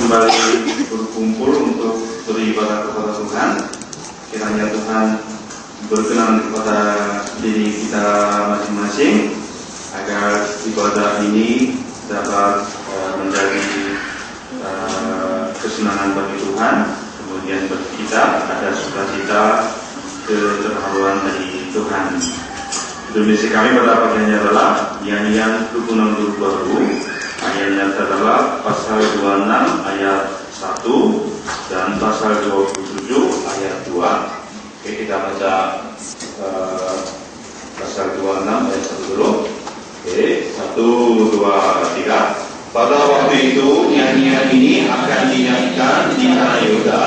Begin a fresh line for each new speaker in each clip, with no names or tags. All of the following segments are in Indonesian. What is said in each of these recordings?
kembali berkumpul untuk beribadah kepada Tuhan. Kiranya Tuhan berkenan kepada diri kita masing-masing agar ibadah ini dapat menjadi kesenangan bagi Tuhan. Kemudian bagi kita ada sukacita keterharuan dari Tuhan. Judul kami pada pagi ini adalah nyanyian Rukunan Guru Baru. Ayatnya adalah pasal 26 ayat 1 dan pasal 27 ayat 2. Oke, kita baca pasal 26 ayat 1 dulu. Oke, 1, 2, 3. Pada waktu itu nyanyian ini akan dinyanyikan di tanah Yehuda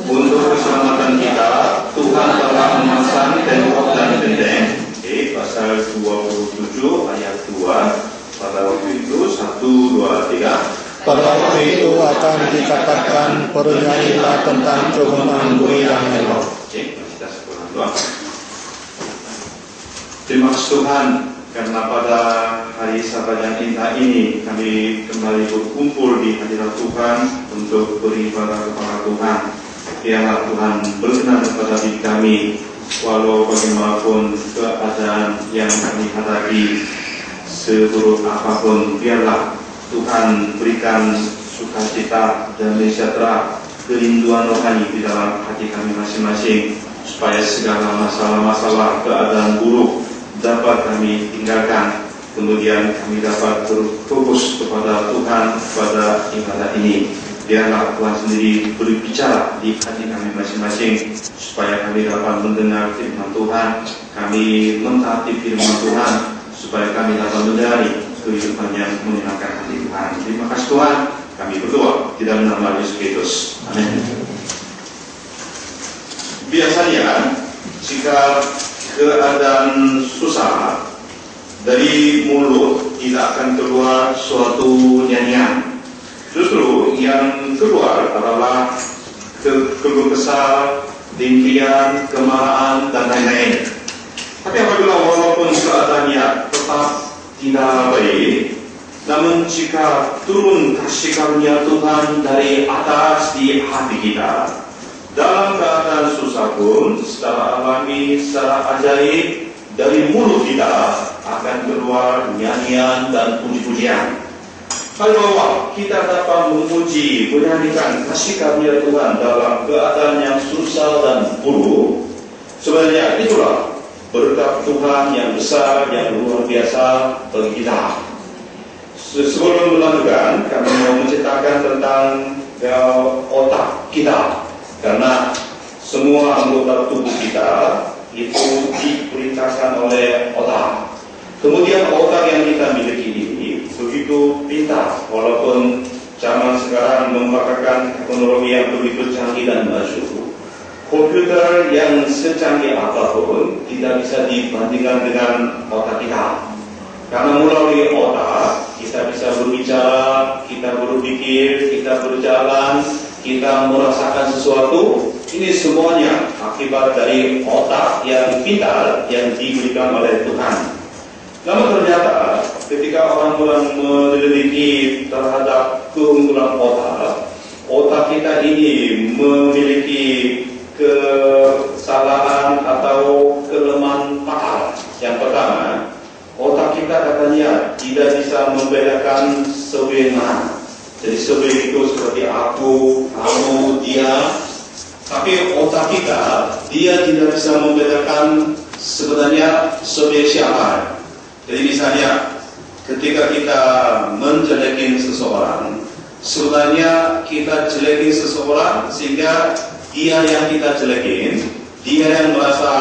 untuk keselamatan kita. Tuhan telah memasang tembok dan benteng. Oke, pasal 27 ayat 2. Pada waktu itu 1, 2, 3.
Pada waktu itu akan dikatakan, bernyanyilah tentang kemenangan guru yang elok.
Oke, kita sekolah doa. Terima kasih Tuhan, karena pada hari Sabat yang indah ini kami kembali berkumpul di hadirat Tuhan untuk beribadah kepada Tuhan. Biarlah Tuhan berkenan kepada diri kami, walau bagaimanapun keadaan yang kami hadapi, seburuk apapun, biarlah Tuhan berikan sukacita dan sejahtera, kerinduan rohani di dalam hati kami masing-masing, supaya segala masalah-masalah keadaan buruk dapat kami tinggalkan. Kemudian kami dapat berfokus kepada Tuhan pada ibadah ini. Biarlah Tuhan sendiri berbicara di hati kami masing-masing, supaya kami dapat mendengar firman Tuhan, kami mentaati firman Tuhan, supaya kami dapat mencari kehidupan yang menyenangkan hati Tuhan. Terima kasih Tuhan, kami berdoa di dalam nama Yesus Kristus. Amin. Biasanya jika keadaan susah, dari mulut tidak akan keluar suatu nyanyian. Justru yang keluar adalah keluh kesah, dengkian, kemarahan, dan lain-lain. Tapi apabila walaupun keadaannya tetap tidak baik, namun jika turun kasih karunia Tuhan dari atas di hati kita, dalam keadaan susah pun, secara alami, secara ajaib, dari mulut kita akan keluar nyanyian dan puji-pujian. Kalau kita dapat memuji, menyanyikan kasih karunia Tuhan dalam keadaan yang susah dan buruk, sebenarnya itulah berkat Tuhan yang besar, yang luar biasa bagi kita. Sebelum melanjutkan, kami mau menceritakan tentang otak kita, karena semua anggota tubuh kita itu diperintahkan oleh otak. Kemudian otak yang kita miliki ini begitu pintar, walaupun zaman sekarang memakai teknologi yang begitu canggih dan maju. Komputer yang secanggih apapun tidak bisa dibandingkan dengan otak kita. Karena melalui otak kita bisa berbicara, kita berpikir, kita berjalan, kita merasakan sesuatu. Ini semuanya akibat dari otak yang pintar yang diberikan oleh Tuhan. Namun ternyata ketika orang-orang meneliti terhadap keunggulan otak kita ini memiliki kesalahan atau kelemahan fatal. Yang pertama, otak kita katanya tidak bisa membedakan sebenarnya. Jadi sebenarnya itu seperti aku, kamu, dia. Tapi otak kita, dia tidak bisa membedakan sebenarnya sebagai siapa. Jadi misalnya ketika kita menjelekin seseorang, sebenarnya kita jelekin seseorang sehingga dia yang kita jelekin, dia yang merasa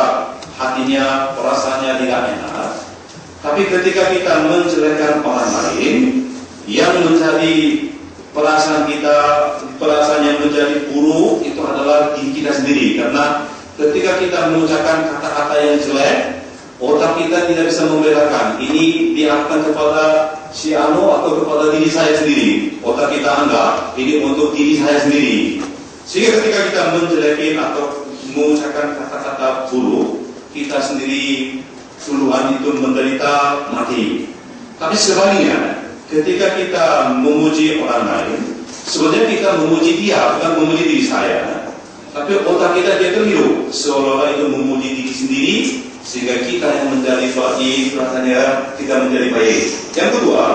hatinya, perasaannya tidak enak. Tapi ketika kita menjelekkan orang lain, yang menjadi perasaan kita, perasaan yang menjadi buruk itu adalah diri kita sendiri. Karena ketika kita mengucapkan kata-kata yang jelek, otak kita tidak bisa membedakan ini diarahkan kepada si Anu atau kepada diri saya sendiri. Otak kita anggap ini untuk diri saya sendiri. Sehingga ketika kita menjelekin atau mengucapkan kata-kata buruk, kita sendiri duluan itu menderita mati. Tapi sebaliknya, ketika kita memuji orang lain, sebenarnya kita memuji dia, bukan memuji diri saya. Tapi otak kita dia keliru, seolah-olah itu memuji diri sendiri, sehingga kita yang menjadi baik, rasanya kita menjadi baik. Yang kedua,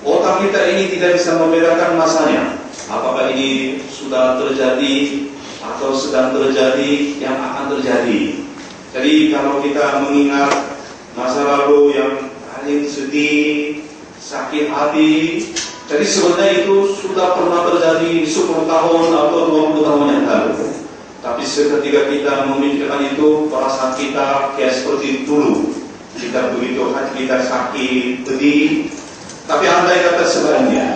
otak kita ini tidak bisa membedakan masanya, apakah ini sudah terjadi atau sedang terjadi, yang akan terjadi. Jadi kalau kita mengingat masa lalu yang paling sedih, sakit hati, jadi sebenarnya itu sudah pernah terjadi 10 tahun atau 20 tahun yang lalu. Tapi seketika kita memikirkan itu, perasaan kita kayak seperti dulu. Kita begitu hati kita sakit, pedih. Tapi andai kata sebenarnya,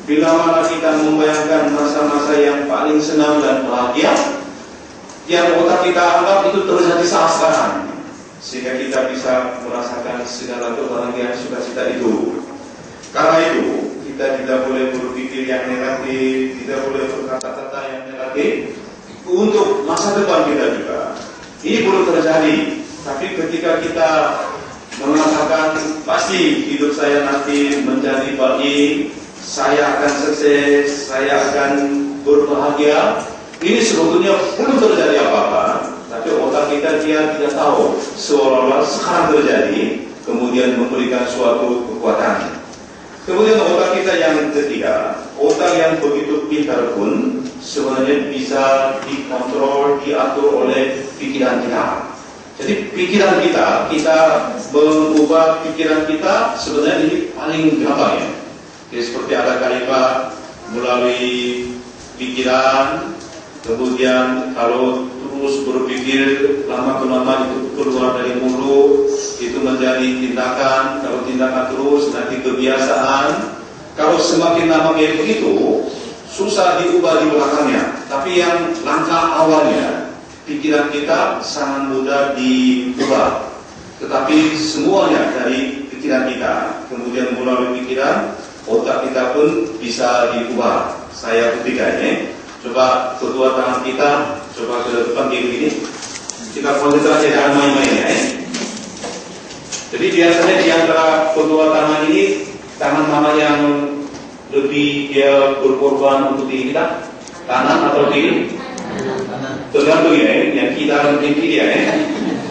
bila mana kita membayangkan masa-masa yang paling senang dan bahagia, yang otak kita anggap itu terjadi saat sekarang, sehingga kita bisa merasakan segala kebahagiaan sukacita itu. Karena itu, kita tidak boleh berpikir yang negatif, tidak boleh berkata-kata yang negatif untuk masa depan kita juga. Ini belum terjadi, tapi ketika kita mengatakan pasti hidup saya nanti menjadi baik, saya akan sukses, saya akan berbahagia, ini sebetulnya belum terjadi apa-apa, tapi otak kita dia tidak tahu, seolah-olah sekarang terjadi, kemudian memberikan suatu kekuatan. Kemudian otak kita yang ketiga, otak yang begitu pintar pun sebenarnya bisa dikontrol, diatur oleh pikiran kita. Jadi pikiran kita mengubah pikiran kita sebenarnya ini paling gampang ya. Jadi seperti ada kalimat melalui pikiran, kemudian kalau terus berpikir lama-lama itu keluar dari mulut, itu menjadi tindakan, kalau tindakan terus nanti kebiasaan. Kalau semakin lama kayak begitu, susah diubah di belakangnya. Tapi yang langkah awalnya, pikiran kita sangat mudah diubah. Tetapi semuanya dari pikiran kita, kemudian melalui pikiran, otak kita pun bisa diubah. Saya buktikan ya. Coba kedua tangan kita, coba ke depan kayak begini. Kita konsentrasi, jangan main-main ya. Jadi biasanya di antara kedua tangan ini, tangan mana yang lebih dia berkorban untuk diri kita? Kanan atau kiri? Tergantung ya, yang kita mungkin kiri ya.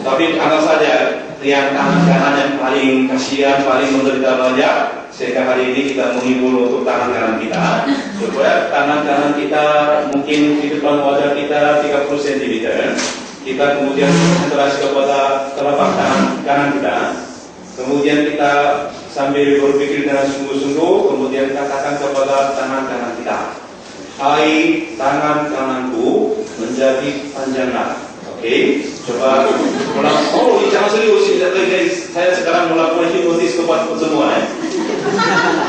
Tapi anggap saja yang tangan kanan yang paling kasihan, paling menderita banyak, sehingga hari ini kita menghibur untuk tangan kanan kita. Supaya tangan kanan kita mungkin di depan wajah kita 30 cm. Kita kemudian konsentrasi kepada telapak tangan kanan kita. Kemudian kita sambil berpikir dengan sungguh-sungguh, kemudian katakan kepada tangan kanan kita, hai tangan kananku menjadi panjanglah. Oke, coba ulang. Oh, jangan serius, saya sekarang melakukan hipnotis kepada semua ya.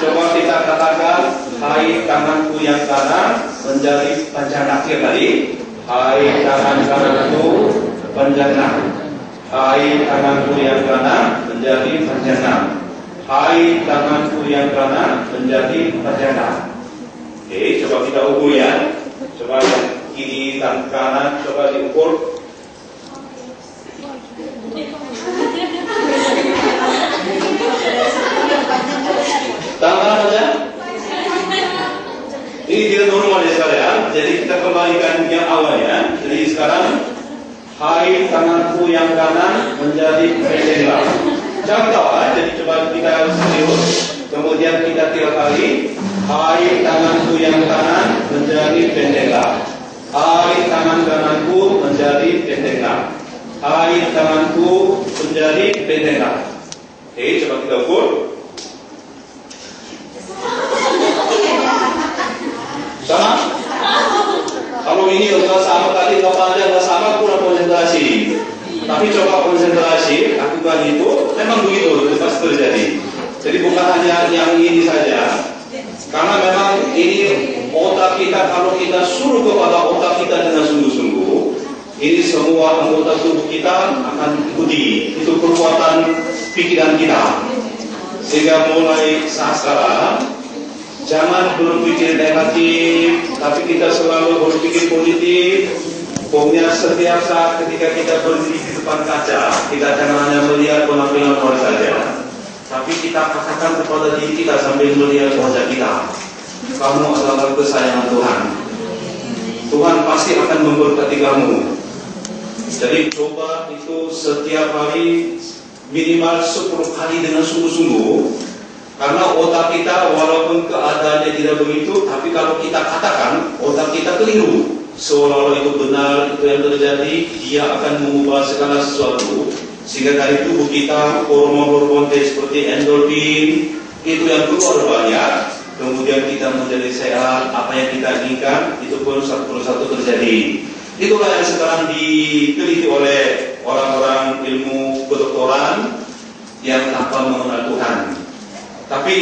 Coba kita katakan, hai tanganku yang kanan menjadi panjang akhir tadi. Hai tangan kananku panjanglah. Hai tanganku yang kanan menjadi panjanglah. Hai tanganku yang kanan menjadi panjanglah. Oke, coba kita ukur ya. Coba yang kiri dan kanan coba diukur. Tangan aja. Ini tidak normal ya sekalian. Jadi kita kembalikan yang awalnya. Jadi sekarang, hai tanganku yang kanan menjadi pendeklah. Jangan tawa. Jadi coba kita serius. Kemudian kita 3 kali. Hai tanganku yang kanan menjadi pendeklah. Hai tangan kananku menjadi pendeklah. Hai tanganku menjadi pendeklah. Oke, coba kita ukur. Sama? Kalau ini sudah sama tadi, kapal aja nggak sama, kurang konsentrasi. Tapi coba konsentrasi, lakukan itu, memang begitu, itu pasti terjadi. Jadi bukan hanya yang ini saja, karena memang ini otak kita, kalau kita suruh kepada otak kita dengan sungguh-sungguh, ini semua anggota tubuh kita akan ikuti. Itu kekuatan pikiran kita. Sehingga mulai saat sekarang, jangan berpikir negatif, tapi kita selalu berpikir positif. Pokoknya setiap saat ketika kita berdiri di depan kaca, kita jangan hanya melihat penampilan luar saja, tapi kita katakan kepada diri kita sambil melihat wajah kita, kamu adalah kesayangan Tuhan. Tuhan pasti akan memberkati kamu. Jadi coba itu setiap hari minimal 10 kali dengan sungguh-sungguh. Karena otak kita walaupun keadaannya tidak begitu, tapi kalau kita katakan, otak kita keliru. Seolah-olah itu benar, itu yang terjadi, dia akan mengubah segala sesuatu. Sehingga dari tubuh kita, hormon-hormon seperti endorfin, itu yang keluar banyak. Kemudian kita menjadi sehat, apa yang kita inginkan, itu pun satu persatu terjadi. Itulah yang sekarang diteliti oleh orang-orang ilmu kedokteran yang tanpa mengenal Tuhan. Tapi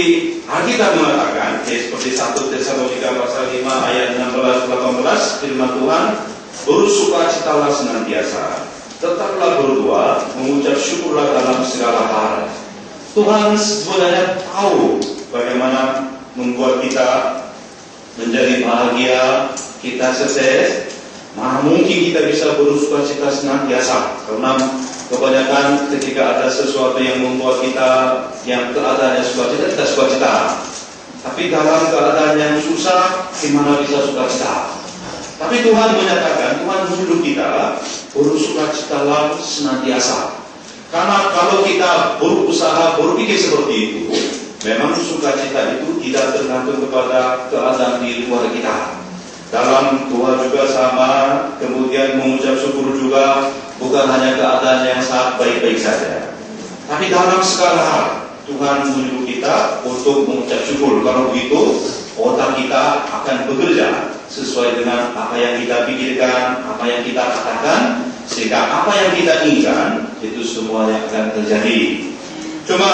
Alkitab mengatakan, seperti 1 Tesalonika pasal 5 ayat 16-18, firman Tuhan, bersukacitalah senantiasa, tetaplah berdoa, mengucap syukurlah dalam segala hal. Tuhan sebenarnya tahu bagaimana membuat kita menjadi bahagia, kita sukses. Nah, mungkin kita bisa bersukacita senantiasa, karena kebanyakan ketika ada sesuatu yang membuat kita yang keadaannya sukacita, kita sukacita. Tapi dalam keadaan yang susah, gimana bisa sukacita? Tapi Tuhan menyatakan, Tuhan menyuruh kita bersukacitalah senantiasa. Karena kalau kita berusaha berpikir seperti itu, memang sukacita itu tidak tergantung kepada keadaan di luar kita. Dalam doa juga sama, kemudian mengucap syukur juga bukan hanya keadaan yang sangat baik-baik saja. Tapi dalam segala hal, Tuhan menyuruh kita untuk mengucap syukur. Kalau begitu, otak kita akan bekerja sesuai dengan apa yang kita pikirkan, apa yang kita katakan, sehingga apa yang kita inginkan, itu semuanya akan terjadi. Cuma,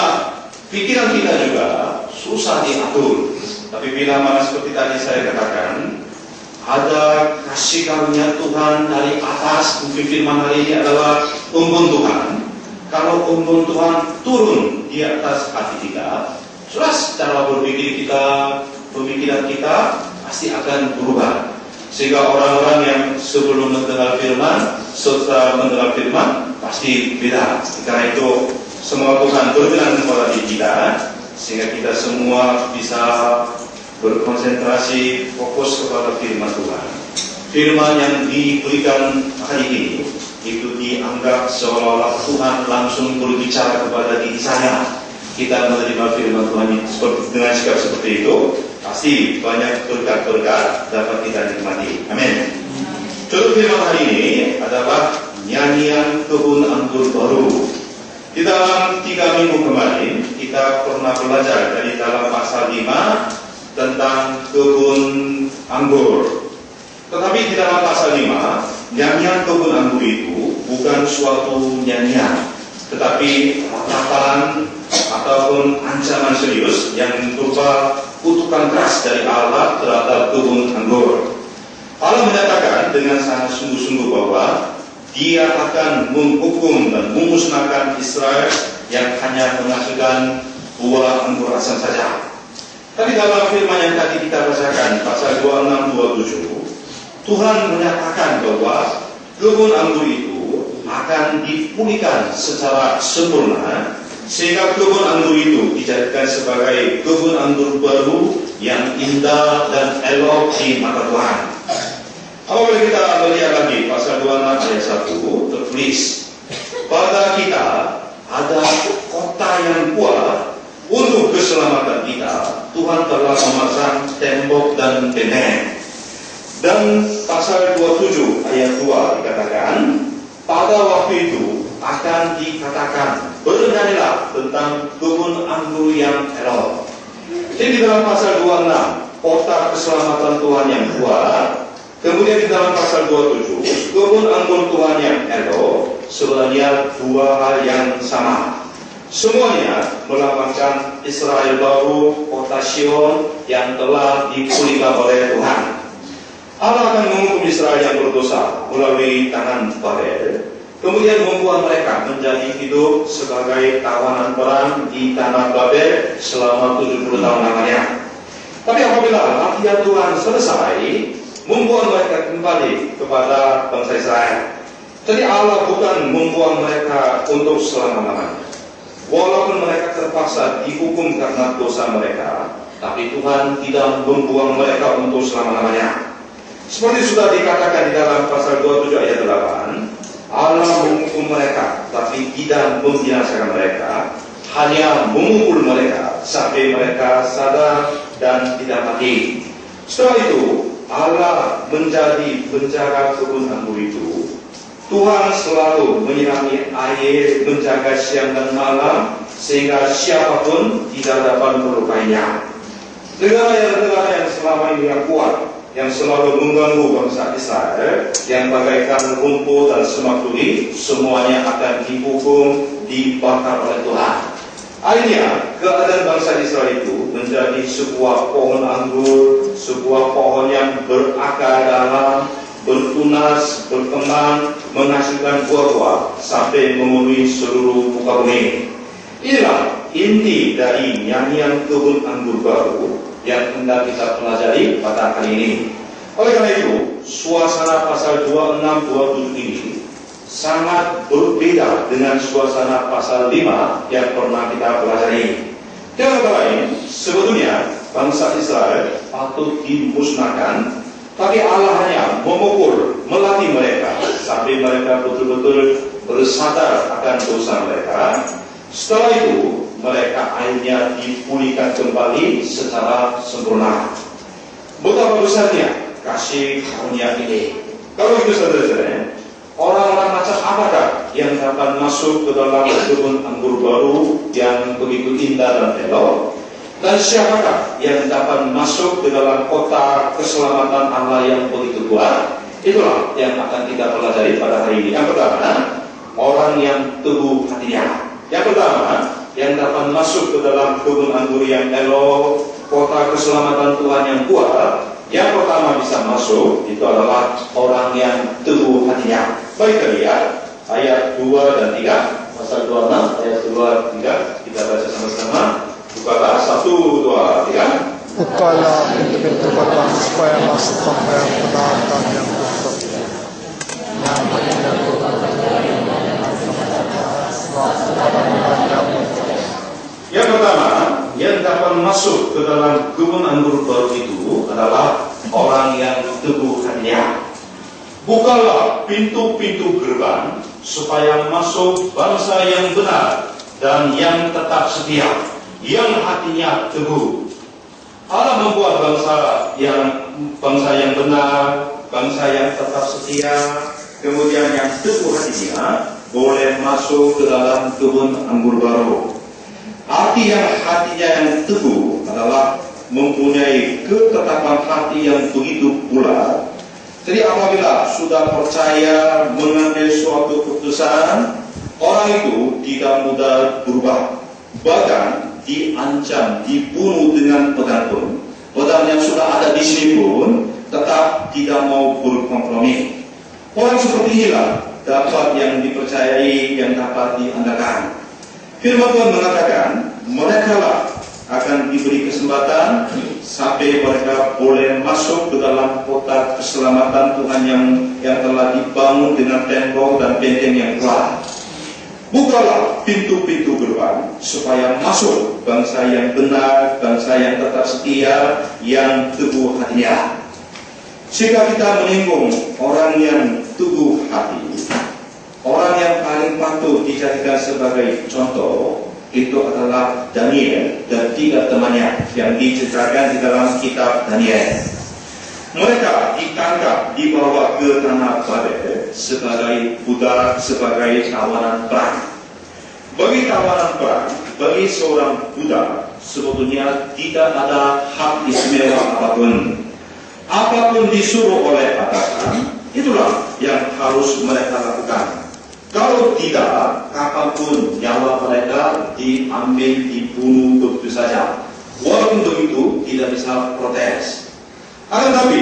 pikiran kita juga susah diatur. Tapi bila mana seperti tadi saya katakan, ada kasih karunia Tuhan dari atas. Mungkin firman hari ini adalah embun Tuhan. Kalau embun Tuhan turun di atas hati kita, jelas cara berpikir kita, pemikiran kita pasti akan berubah. Sehingga orang-orang yang sebelum mendengar firman, setelah mendengar firman, pasti beda. Karena itu semua Tuhan berkenan kepada diri kita, sehingga kita semua bisa berkonsentrasi fokus kepada firman Tuhan. Firman yang diberikan hari ini itu dianggap seolah-olah Tuhan langsung berbicara kepada diri saya. Kita menerima firman Tuhan seperti dengan sikap seperti itu, pasti banyak berkat-berkat dapat kita nikmati. Amin. Contoh firman hari ini adalah nyanyian kebun anggur baru. Di dalam 3 minggu kemarin kita pernah belajar dari dalam pasal 5 tentang kebun anggur. Tetapi di dalam pasal 5, nyanyian kebun anggur itu bukan suatu nyanyian, tetapi ratapan ataupun ancaman serius yang berupa kutukan keras dari Allah terhadap kebun anggur. Allah menyatakan dengan sangat sungguh-sungguh bahwa Dia akan menghukum dan memusnahkan Israel yang hanya menghasilkan buah anggur asam saja. Tapi dalam firman yang tadi kita bacakan, pasal 26-27, Tuhan menyatakan bahwa kebun anggur itu akan dipulihkan secara sempurna, sehingga kebun anggur itu dijadikan sebagai kebun anggur baru yang indah dan elok di mata Tuhan. Apabila kita melihat lagi pasal 26 ayat 1, tertulis, pada kita ada kota yang kuat. Untuk keselamatan kita, Tuhan telah memasang tembok dan benteng. Dan pasal 27 ayat 2 dikatakan, pada waktu itu akan dikatakan, bernyanyilah tentang kebun anggur yang elok. Jadi di dalam pasal 26, kota keselamatan Tuhan yang kuat. Kemudian di dalam pasal 27, kebun anggur Tuhan yang elok, sebenarnya dua hal yang sama. Semuanya melambangkan Israel baru, kota Sion yang telah dipulihkan oleh Tuhan. Allah akan menghukum Israel yang berdosa melalui tangan Babel, kemudian membuat mereka menjadi hidup sebagai tawanan perang di tanah Babel selama 70 tahun lamanya. Tapi apabila latihan Tuhan selesai, membuat mereka kembali kepada bangsa Israel. Jadi Allah bukan membuang mereka untuk selama-lamanya. Walaupun mereka terpaksa dihukum karena dosa mereka, tapi Tuhan tidak membuang mereka untuk selama-lamanya. Seperti sudah dikatakan di dalam pasal 27 ayat 8, Allah menghukum mereka, tapi tidak membinasakan mereka, hanya memukul mereka sampai mereka sadar dan tidak mati. Setelah itu, Allah menjadi penjaga kebun anggur itu. Tuhan selalu menyirami air, menjaga siang dan malam, sehingga siapapun tidak dapat melukainya. Negara yang selama ini yang kuat, yang selalu mengganggu bangsa Israel, yang bagaikan rumput dan semak tuli, semuanya akan dihukum, dibakar oleh Tuhan. Akhirnya, keadaan bangsa Israel itu menjadi sebuah pohon anggur, sebuah pohon yang berakar dalam, bertunas, berkembang, menghasilkan buah-buah sampai memenuhi seluruh muka bumi. Inilah inti dari nyanyian kebun anggur baru yang hendak kita pelajari pada kali ini. Oleh karena itu, suasana pasal 26-27 ini sangat berbeda dengan suasana pasal 5 yang pernah kita pelajari. Dengan kata lain, sebetulnya bangsa Israel patut dimusnahkan, tapi Allah hanya memukul, melatih mereka sampai mereka betul-betul bersadar akan dosa mereka. Setelah itu, mereka akhirnya dipulihkan kembali secara sempurna. Betapa besarnya kasih karunia ini. Kalau itu saudara-saudara, orang-orang macam apakah yang dapat masuk ke dalam kebun anggur baru yang begitu indah dan elok? Dan siapakah yang dapat masuk ke dalam kota keselamatan Allah yang begitu kuat? Itulah yang akan kita pelajari pada hari ini. Yang pertama, orang yang teguh hatinya. Yang pertama, yang dapat masuk ke dalam kebun anggur yang elok, kota keselamatan Tuhan yang kuat, yang pertama bisa masuk itu adalah orang yang teguh hatinya. Baik, kita lihat ayat 2 dan 3, pasal 26 ayat 2 3, kita baca sama-sama. Bukalah 1, 2, 3.
Bukalah pintu-pintu gerbang supaya masuk hamba yang benar dan yang tutup. Yang hatinya Tuhan
yang pertama, yang dapat masuk ke dalam kebun anggur baru itu adalah orang yang teguh hatinya. Bukalah pintu-pintu gerbang supaya masuk bangsa yang benar dan yang tetap setia, yang hatinya teguh. Allah membuat bangsa yang benar, bangsa yang tetap setia, kemudian yang teguh hatinya boleh masuk ke dalam kebun anggur baru. Arti yang hatinya yang teguh adalah mempunyai ketetapan hati yang begitu pula. Jadi apabila sudah percaya mengambil suatu keputusan, orang itu tidak mudah berubah. Bahkan diancam, dibunuh dengan pedang pun, pedang yang sudah ada di sini pun tetap tidak mau berkompromi. Orang seperti inilah dapat yang dipercayai, yang dapat diandalkan. Firman Tuhan mengatakan, mereka lah akan diberi kesempatan sampai mereka boleh masuk ke dalam kota keselamatan Tuhan yang telah dibangun dengan tembok dan benteng yang kuat. Bukalah pintu-pintu gerbang supaya masuk bangsa yang benar, bangsa yang tetap setia, yang teguh hatinya. Jika kita menyinggung orang yang teguh hati, orang yang paling patut dijadikan sebagai contoh itu adalah Daniel dan 3 temannya yang diceritakan di dalam kitab Daniel. Mereka ditangkap, dibawa ke tanah Babel sebagai budak, sebagai tawanan perang. Bagi tawanan perang, bagi seorang budak sebetulnya tidak ada hak istimewa apapun. Apapun disuruh oleh atasan, itulah yang harus mereka lakukan. Kalau tidak, kapanpun nyawa mereka diambil, dibunuh begitu saja. Walaupun begitu, tidak bisa protes. Akan tapi,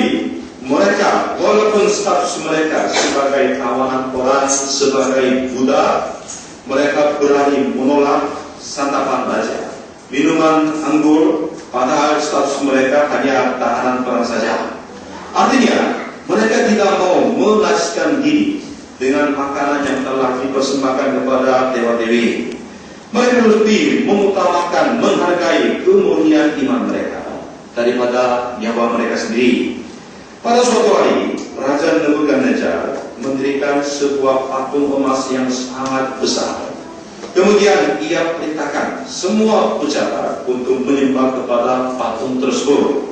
mereka, walaupun status mereka sebagai tawanan perang, sebagai budak, mereka berani menolak santapan baja, minuman anggur, padahal status mereka hanya tahanan perang saja. Artinya, mereka tidak mau melaskan diri dengan makanan yang telah dipersembahkan kepada dewa-dewi. Mereka lebih mengutamakan, menghargai kemurnian iman mereka daripada nyawa mereka sendiri. Pada suatu hari, Raja Nebukadnezar mendirikan sebuah patung emas yang sangat besar. Kemudian ia perintahkan semua pejabat untuk menyembah kepada patung tersebut.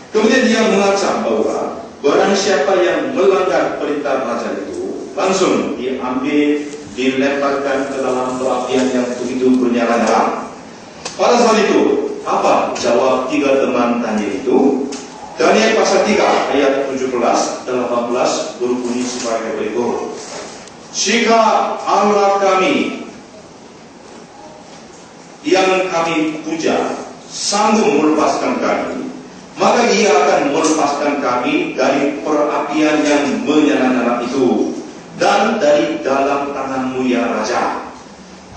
Kemudian dia mengancam bahwa barang siapa yang melanggar perintah raja itu langsung diambil, dilemparkan ke dalam perapian yang begitu bernyala-nyala. Pada saat itu, apa jawab tiga teman Daniel itu? Daniel pasal 3 ayat 17 dan 18 berbunyi sebagai berikut. Jika Allah kami yang kami puja sanggup melepaskan kami, maka ia akan melepaskan kami dari perapian yang menyala-nyala itu dan dari dalam tanganmu ya Raja.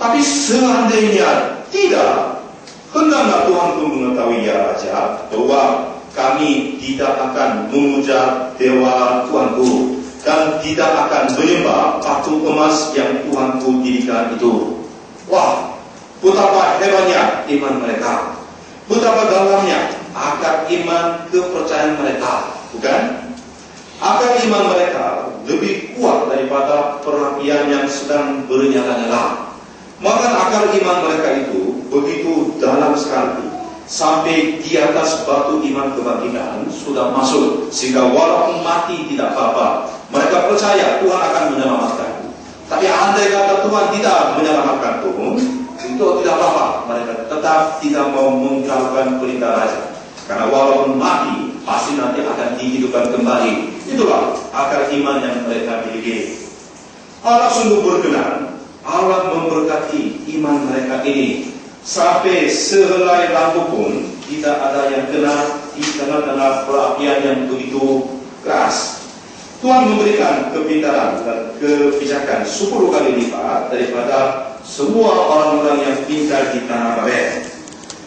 Tapi seandainya tidak, hendaklah Tuhanku mengetahui ya Raja, bahwa kami tidak akan memuja dewa Tuhanku dan tidak akan menyembah patung emas yang Tuhanku dirikan itu. Wah, betapa hebatnya iman mereka, betapa dalamnya akar iman kepercayaan mereka, bukan? Akar iman mereka lebih kuat daripada perapian yang sedang bernyala-nyala. Maka akar iman mereka itu begitu dalam sekali, sampai di atas batu iman kebangkitan sudah masuk, sehingga walaupun mati tidak apa-apa. Mereka percaya Tuhan akan menyelamatkan. Tapi andai kata Tuhan tidak menyelamatkan pun, itu tidak apa-apa. Mereka tetap tidak mau menjalankan perintah raja, karena walaupun mati pasti nanti akan dihidupkan kembali. Itulah akar iman yang mereka miliki. Allah sungguh berkenan, Allah memberkati iman mereka ini, sampai sehelai lampu pun tidak ada yang kena di tengah-tengah perapian yang begitu keras. Tuhan memberikan kepintaran dan kebijakan 10 kali lipat daripada semua orang-orang yang pintar di tanah Babel.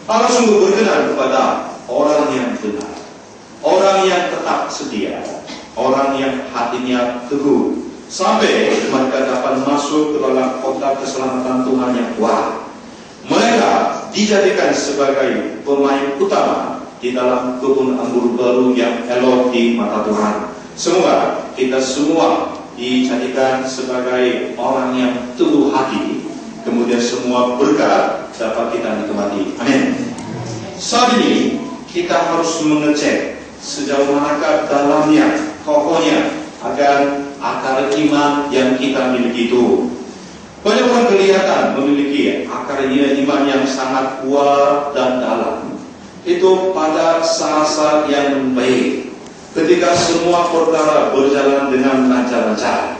Allah sungguh berkenan kepada orang yang benar, orang yang tetap setia, orang yang hatinya teguh, sampai mereka dapat masuk ke dalam kota keselamatan Tuhan yang kuat. Mereka dijadikan sebagai pemain utama di dalam kebun anggur baru yang elok di mata Tuhan. Semoga kita semua dijadikan sebagai orang yang teguh hati, kemudian semua berkat dapat kita nikmati. Amin. Saat ini kita harus mengecek sejauh manakah dalamnya, kokohnya, agar akar iman yang kita miliki itu. Banyak orang kelihatan memiliki akar iman yang sangat kuat dan dalam. Itu pada saat-saat yang baik, ketika semua perkara berjalan dengan lancar-lancar.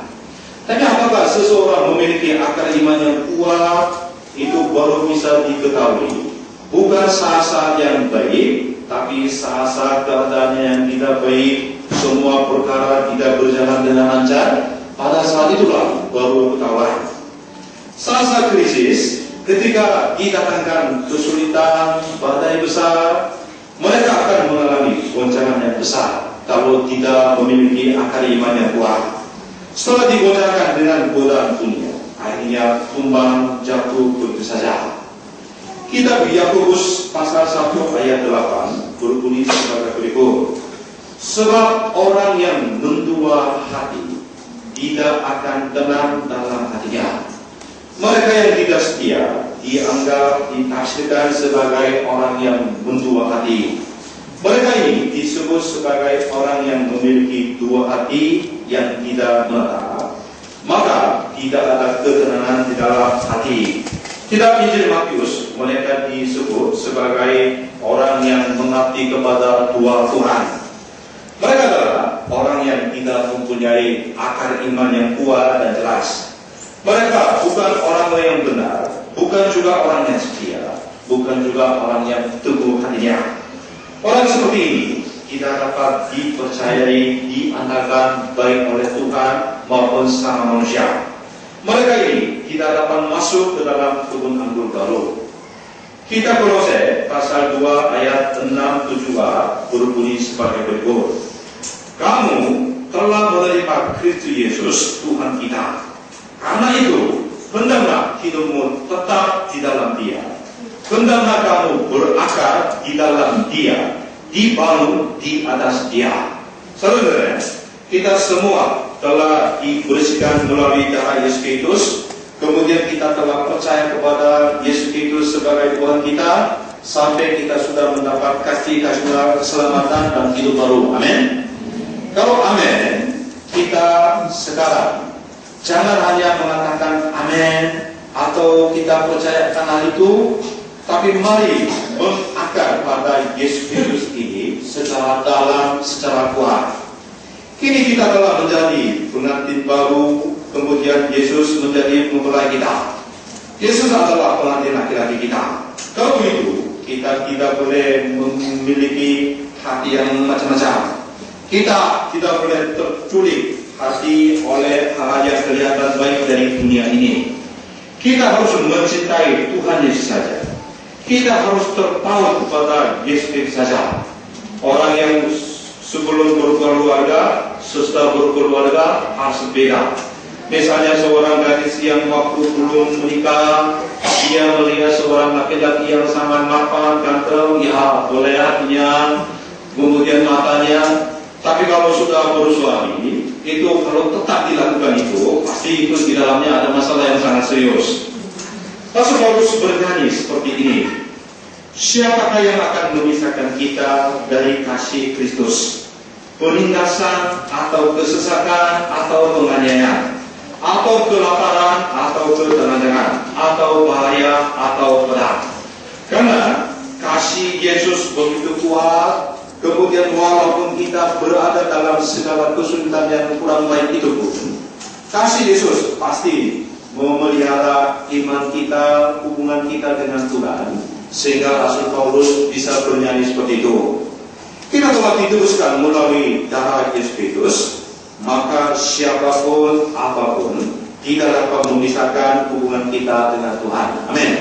Tapi apakah seseorang memiliki akar iman yang kuat, itu baru bisa diketahui bukan saat-saat yang baik, tapi saat-saat keadaannya yang tidak baik, semua perkara tidak berjalan dengan lancar. Pada saat itulah baru ketahuan. Saat-saat krisis, ketika didatangkan kesulitan, badai besar, mereka akan mengalami goncangan yang besar kalau tidak memiliki akar iman yang kuat. Setelah digoncangkan dengan godaan dunia, akhirnya tumbang jatuh begitu saja. Kitab Yakobus pasal 1 ayat 8 berbunyi sebagai berikut. Sebab orang yang mendua hati tidak akan tenang dalam hatinya. Mereka yang tidak setia dianggap, ditafsirkan sebagai orang yang mendua hati. Mereka ini disebut sebagai orang yang memiliki dua hati yang tidak menetap, maka tidak ada ketenangan di dalam hati. Kitab Injil Matius, mereka disebut sebagai orang yang mengabdi kepada dua Tuhan. Mereka adalah orang yang tidak mempunyai akar iman yang kuat dan jelas. Mereka bukan orang yang benar, bukan juga orang yang setia, bukan juga orang yang teguh hatinya. Orang seperti ini tidak dapat dipercayai, diandalkan baik oleh Tuhan maupun sama manusia. Mereka ini tidak dapat masuk ke dalam kebun anggur baru. Kitab Kolose pasal 2 ayat 6-7a berbunyi sebagai berikut. Kamu telah menerima Kristus Yesus Tuhan kita. Karena itu, hendaklah hidupmu tetap di dalam Dia. Hendaklah kamu berakar di dalam Dia, dibangun di atas Dia. Saudara, kita semua telah dibersihkan melalui darah Yesus Kristus. Kemudian kita telah percaya kepada Yesus Kristus sebagai Tuhan kita, sampai kita sudah mendapat kasih keselamatan dan hidup baru. Amin. Kalau amin, kita sekarang jangan hanya mengatakan amin atau kita percaya akan hal itu, tapi mari mengakar pada Yesus Kristus ini secara dalam, secara kuat. Kini kita telah menjadi pengantin baru, kemudian Yesus menjadi mempelai kita. Yesus adalah pengantin laki-laki kita. Kalau begitu, kita tidak boleh memiliki hati yang macam-macam. Kita tidak boleh terculik hati oleh hal yang kelihatan baik dari dunia ini. Kita harus mencintai Tuhan Yesus saja. Kita harus terpaut kepada Yesus Kristus saja. Orang yang sebelum berkeluarga, setelah berkeluarga harus beda. Misalnya seorang gadis yang waktu belum menikah, dia melihat seorang laki-laki yang sangat mapan, ganteng, ya boleh hatinya, kemudian matanya. Tapi kalau sudah bersuami, itu kalau tetap dilakukan itu, pasti itu di dalamnya ada masalah yang sangat serius. Rasul Paulus bernyanyi seperti ini. Siapakah yang akan memisahkan kita dari kasih Kristus? Penindasan atau kesesakan atau penganiayaan, atau kelaparan atau ketelanjangan, atau bahaya atau pedang. Karena kasih Yesus begitu kuat. Kemudian walaupun kita berada dalam segala kesulitan yang kurang baik itu pun, kasih Yesus pasti memelihara iman kita, hubungan kita dengan Tuhan, sehingga Rasul Paulus bisa bernyanyi seperti itu. Kita telah diteruskan melalui darah Yesus Kristus, maka siapapun apapun tidak dapat memisahkan hubungan kita dengan Tuhan. Amin.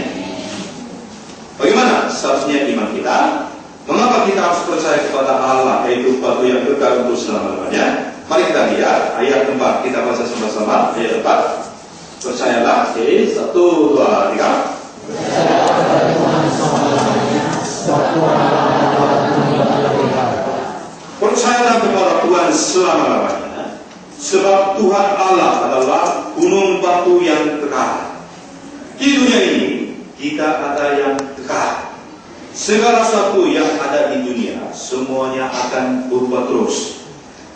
Bagaimana seharusnya iman kita? Mengapa kita harus percaya kepada Allah, yaitu batu yang kekal untuk selama-lamanya? Mari kita lihat ayat 4, kita baca sama-sama. Ayat 4, percayalah. Oke, 1, 2, 3. Percayalah kepada Tuhan selama-lamanya, sebab Tuhan Allah adalah gunung batu yang kekal. Di dunia ini tidak ada yang kekal. Segala sesuatu yang ada di dunia semuanya akan berubah terus.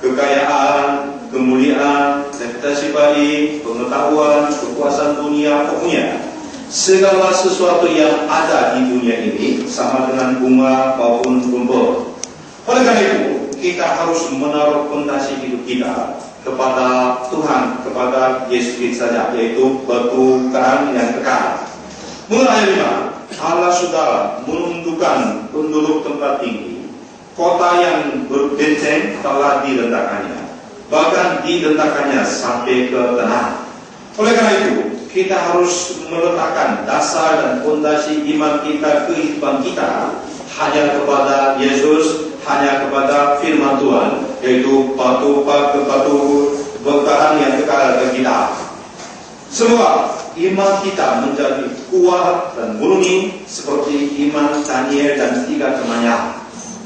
Kekayaan, kemuliaan, reputasi baik, pengetahuan, kekuasaan dunia, pokoknya segala sesuatu yang ada di dunia ini sama dengan bunga maupun rumput. Oleh karena itu, kita harus menaruh fondasi hidup kita kepada Tuhan, kepada Yesus Kristus saja, yaitu batu karang yang kekal. Mulai ayat 5. Allah sudah menundukkan penduduk tempat tinggi, kota yang berbenteng telah direndahkannya, bahkan direndahkannya sampai ke tanah. Oleh karena itu, kita harus meletakkan dasar dan fondasi iman kita, kehidupan kita hanya kepada Yesus, hanya kepada firman Tuhan, yaitu batu karang yang kekal bagi kita. Semua iman kita menjadi kuat dan murni seperti iman Daniel dan 3 temannya.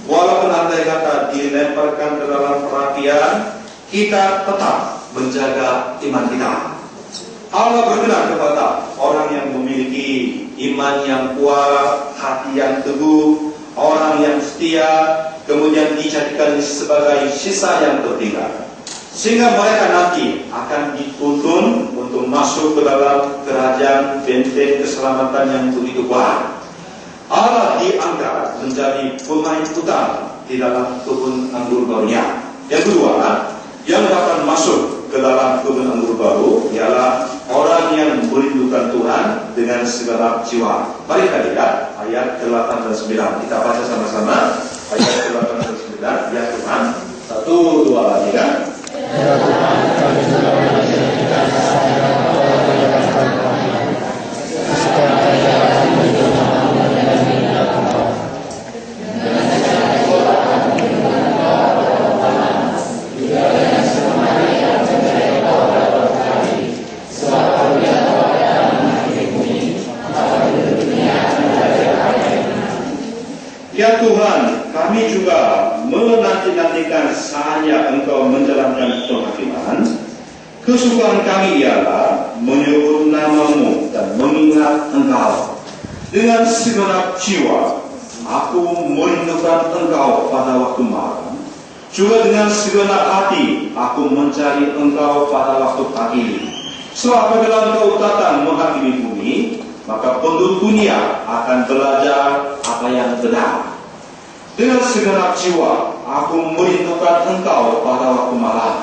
Walaupun andai kata dilemparkan ke dalam perapian, kita tetap menjaga iman kita. Allah berkenan kepada orang yang memiliki iman yang kuat, hati yang teguh, orang yang setia, kemudian dijadikan sebagai sisa yang tertinggal, sehingga mereka nanti akan dituntun untuk masuk ke dalam kerajaan benteng keselamatan yang begitu kuat. Allah diangkat menjadi pemain utama di dalam kebun anggur barunya. Yang kedua, yang dapat masuk ke dalam kebun anggur baru ialah orang yang merindukan Tuhan dengan segala jiwa. Mari kita lihat ayat 8 dan 9. Kita baca sama-sama ayat 8 dan 9. Ya Tuhan, 1, 2, 3.
Ya Tuhan, kami juga mengajar kita supaya Kau menjalankan kami, supaya kami menjalankan Engkau. Sebab Kau
menanti-nantikan saatnya engkau menjalankan penghakiman, kesukaan kami ialah menyebut namamu dan mengingat engkau. Dengan segenap jiwa, aku merindukan engkau pada waktu malam. Juga dengan segenap hati, aku mencari engkau pada waktu pagi. Sebab apabila engkau datang menghakimi bumi, maka penduduk dunia akan belajar apa yang benar. Dengan segenap jiwa, aku merindukan engkau pada waktu malam.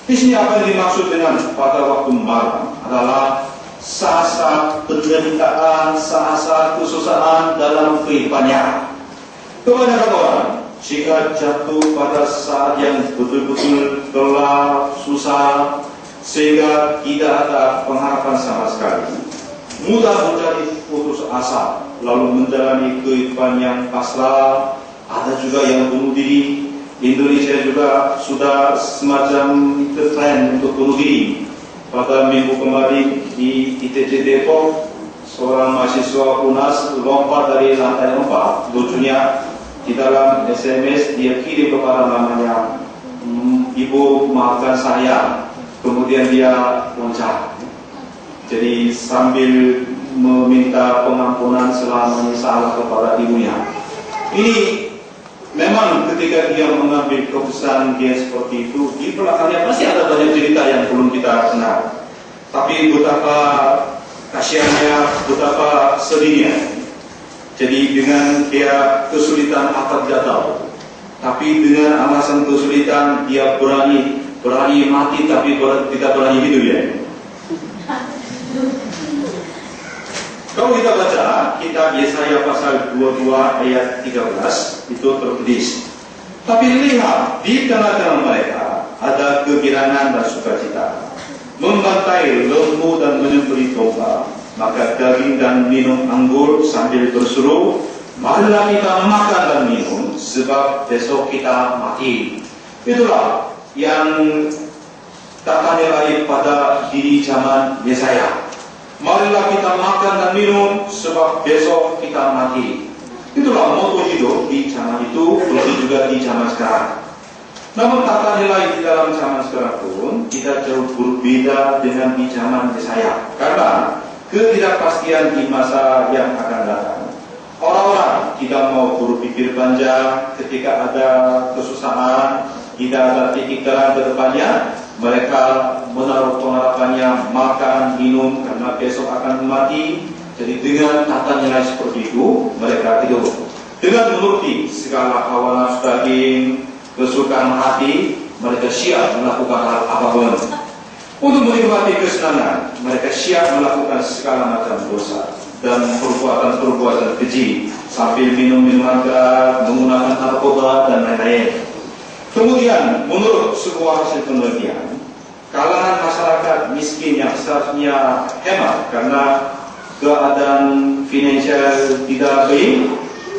Di sini apa yang dimaksud dengan pada waktu malam adalah saat-saat penderitaan, saat-saat kesusahan dalam kehidupannya. Kebanyakan orang jika jatuh pada saat yang betul-betul gelap, susah, sehingga tidak ada pengharapan sama sekali, mudah menjadi putus asa, lalu menjalani kehidupan yang pasrah. Ada juga yang bunuh diri. Indonesia juga sudah semacam tren untuk bunuh diri. Pada minggu kemarin di ITC Depok, seorang mahasiswa UNAS lompat dari lantai 4. Lucunya di dalam SMS dia kirim kepada namanya, "Ibu maafkan saya." Kemudian dia loncat. Jadi sambil meminta pengampunan selama salah kepada ibunya. Ini memang ketika dia mengambil keputusan dia seperti itu, di belakangnya pasti ada banyak cerita yang belum kita kenal. Tapi betapa kasihannya, betapa sedihnya. Jadi dengan dia kesulitan apa tidak tahu, tapi dengan alasan kesulitan dia berani mati, tapi tidak berani hidup ya. Kalau kita baca kitab Yesaya pasal 22 ayat 13, itu tertulis, "Tapi lihat, di tengah-tengah mereka ada kegirangan dan sukacita, membantai lembu dan menyembelih domba, maka daging dan minum anggur sambil berseru, marilah kita makan dan minum, sebab besok kita mati." Itulah yang tak nilai pada diri zaman Yesaya. Marilah kita makan dan minum, sebab besok kita mati. Itulah moto hidup di zaman itu, begitu juga di zaman sekarang. Namun tata nilai di dalam zaman sekarang pun tidak jauh berbeda dengan di zaman Yesaya. Karena ketidakpastian di masa yang akan datang, orang-orang tidak mau berpikir panjang ketika ada kesusahan, tidak ada titik terang ke depannya. Mereka menaruh pengharapannya makan, minum, karena besok akan mati. Jadi dengan tata nilai seperti itu, mereka hidup dengan menuruti segala hawa nafsu daging, kesukaan hati. Mereka siap melakukan hal apapun untuk menikmati kesenangan. Mereka siap melakukan segala macam dosa dan perbuatan-perbuatan keji, sambil minum minuman keras, menggunakan narkoba dan lain-lain. Kemudian menurut sebuah hasil penelitian, kalangan masyarakat miskin yang seharusnya hemat karena keadaan finansial tidak baik,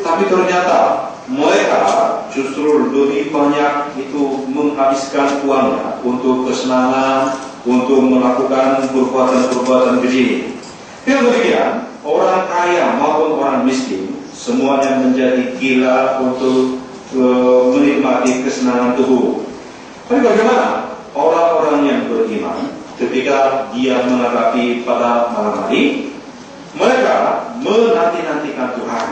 tapi ternyata mereka justru lebih banyak itu menghabiskan uangnya untuk kesenangan, untuk melakukan perbuatan-perbuatan keji. Dengan demikian, orang kaya maupun orang miskin semuanya menjadi gila untuk menikmati kesenangan tubuh. Tapi bagaimana orang-orang yang beriman ketika dia menghadapi pada malam hari? Mereka menanti-nantikan Tuhan.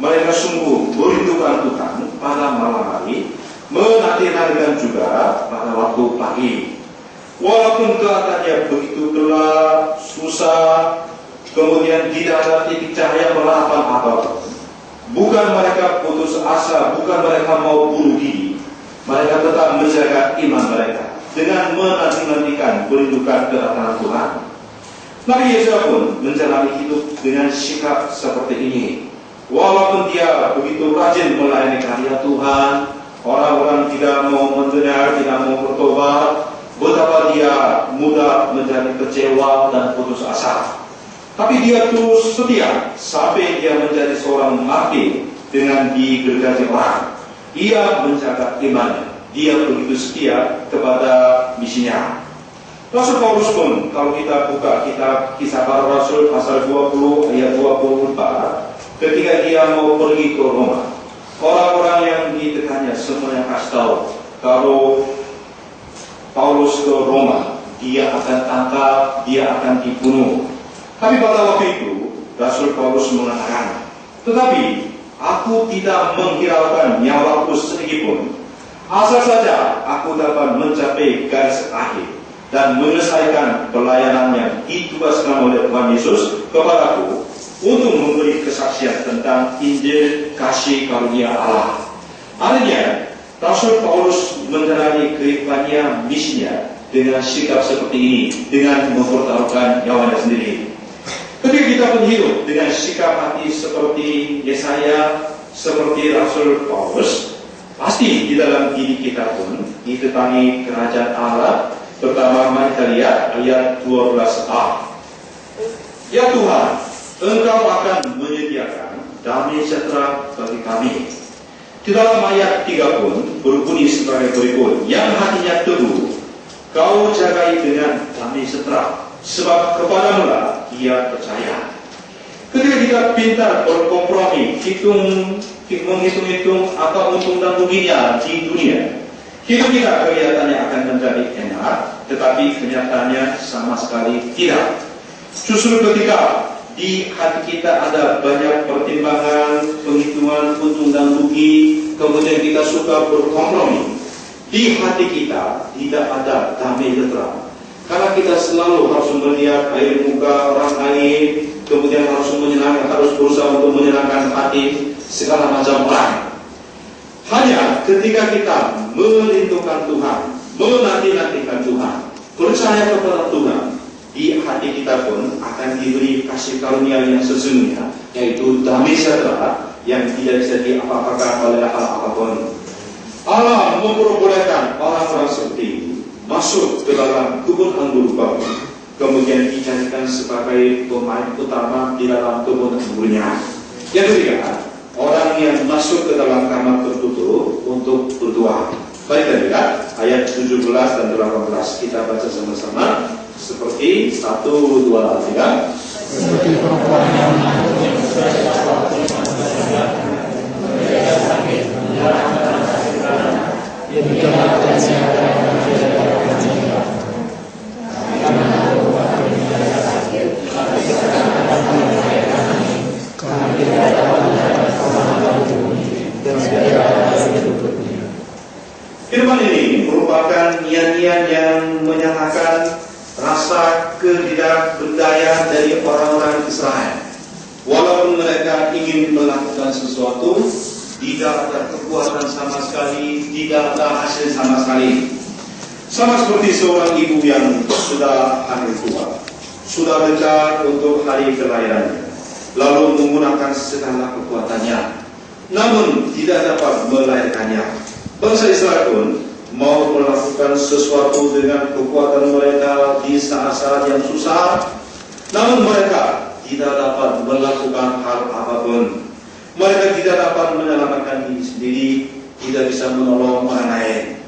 Mereka sungguh merindukan Tuhan pada malam hari, menanti-nantikan juga pada waktu pagi. Walaupun keadaannya begitu gelap, susah, kemudian tidak ada titik cahaya pengharapan apapun, bukan mereka putus asa, bukan mereka mau bunuh diri. Mereka tetap menjaga iman mereka dengan menanti-nantikan, merindukan kedatangan Tuhan. Nabi Yesaya pun menjalani hidup dengan sikap seperti ini. Walaupun dia begitu rajin melayani karya Tuhan, orang-orang tidak mau mendengar, tidak mau bertobat, betapa dia mudah menjadi kecewa dan putus asa. Tapi dia terus setia sampai dia menjadi seorang martir dengan digergaji orang. Ia menjaga imannya. Dia begitu setia kepada misinya. Rasul Paulus pun, kalau kita buka kitab Kisah Para Rasul pasal 20 ayat 24, ketika dia mau pergi ke Roma,
Orang-orang yang ditekannya semuanya kasih tahu kalau Paulus ke Roma, dia akan tangkap, dia akan dibunuh. Tapi pada waktu itu Rasul Paulus mengatakan, tetapi aku tidak menghiraukan nyawaku sedikitpun, asal saja aku dapat mencapai garis akhir dan menyelesaikan pelayanan yang ditugaskan oleh Tuhan Yesus kepadaku untuk memberi kesaksian tentang Injil kasih karunia Allah. Artinya, Rasul Paulus menjalani kehidupannya, misinya dengan sikap seperti ini, dengan mempertaruhkan nyawanya sendiri. Ketika kita pun hidup dengan sikap hati seperti Yesaya, seperti Rasul Paulus, pasti di dalam diri kita pun ditetangi kerajaan Allah. Pertama, mari kita lihat ayat 12a. Ya Tuhan, Engkau akan menyediakan damai sejahtera bagi kami. Di dalam ayat 3 pun berbunyi sebagai berikut, yang hatinya teguh, kau jagai dengan damai sejahtera, sebab kepadamu lah ia percaya. Ketika kita pintar berkompromi, menghitung-hitung apa untung dan ruginya di dunia, hidup kita kelihatannya akan menjadi enak, tetapi kenyataannya sama sekali tidak. Justru ketika di hati kita ada banyak pertimbangan, penghitungan untung dan rugi, kemudian kita suka berkompromi, di hati kita tidak ada damai sejahtera. Karena kita selalu harus melihat air muka orang lain, kemudian harus berusaha untuk menyenangkan hati segala macam orang. Hanya ketika kita melindungi Tuhan, menanti-nantikan Tuhan, percaya kepada Tuhan, di hati kita pun akan diberi kasih karunia yang sesungguhnya, yaitu damai sejahtera yang tidak bisa diapa-apakan oleh hal apapun. Allah memperbolehkan orang-orang seperti ini masuk ke dalam kebun anggur baru, kemudian dijadikan sebagai pemain utama di dalam kebun anggurnya. Yang ketiga, orang yang masuk ke dalam kamar tertutup untuk berdoa. Mari kita lihat ayat 17 dan 18. Kita baca sama-sama seperti 1, 2, 3.
Seperti perempuan yang
firman ini merupakan nyanyian yang menyatakan rasa ketidakberdayaan dari orang-orang Israel. Walaupun mereka ingin melakukan sesuatu, tidak ada kekuatan sama sekali, tidak ada hasil sama sekali. Sama seperti seorang ibu yang sudah hamil tua, sudah dekat untuk hari kelahirannya, lalu menggunakan segala kekuatannya, namun tidak dapat melahirkannya. Bangsa Israel pun mau melakukan sesuatu dengan kekuatan mereka di saat-saat yang susah, namun mereka tidak dapat melakukan hal apapun. Mereka tidak dapat menyelamatkan diri sendiri, tidak bisa menolong orang lain.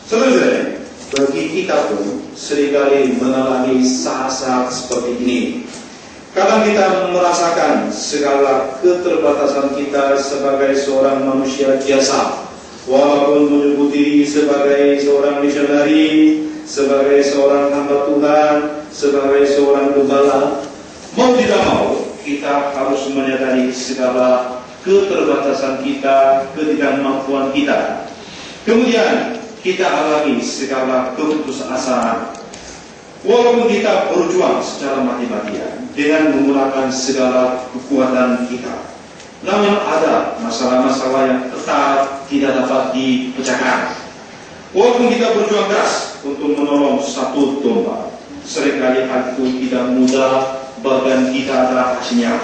Sebenarnya, bagi kita pun seringkali mengalami saat-saat seperti ini. Kadang kita merasakan segala keterbatasan kita sebagai seorang manusia biasa, walaupun menyebut diri sebagai seorang misionari, sebagai seorang hamba Tuhan, sebagai seorang gembala, mau tidak mau kita harus menyadari segala keterbatasan kita, ketidakmampuan kita. Kemudian kita alami segala keputusasaan. Walaupun kita berjuang secara mati-matian dengan menggunakan segala kekuatan kita, namun ada masalah-masalah yang tetap tidak dapat dipecahkan. Walaupun kita berjuang keras untuk menolong satu domba, seringkali hal itu tidak mudah, bahkan tidak ada hasilnya.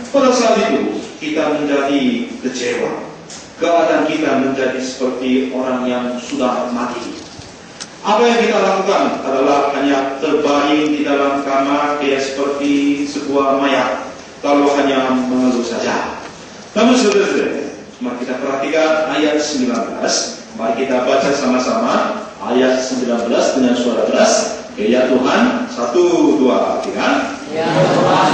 Pada saat itu kita menjadi kecewa, keadaan kita menjadi seperti orang yang sudah mati. Apa yang kita lakukan adalah hanya terbaring di dalam kamar kayak seperti sebuah mayat, lalu hanya mengeluh saja. Namun saudara-saudara, mari kita perhatikan ayat 19. Mari kita baca sama-sama ayat 19 dengan suara keras. Ya Tuhan, 1, 2, 3.
Ya Tuhan,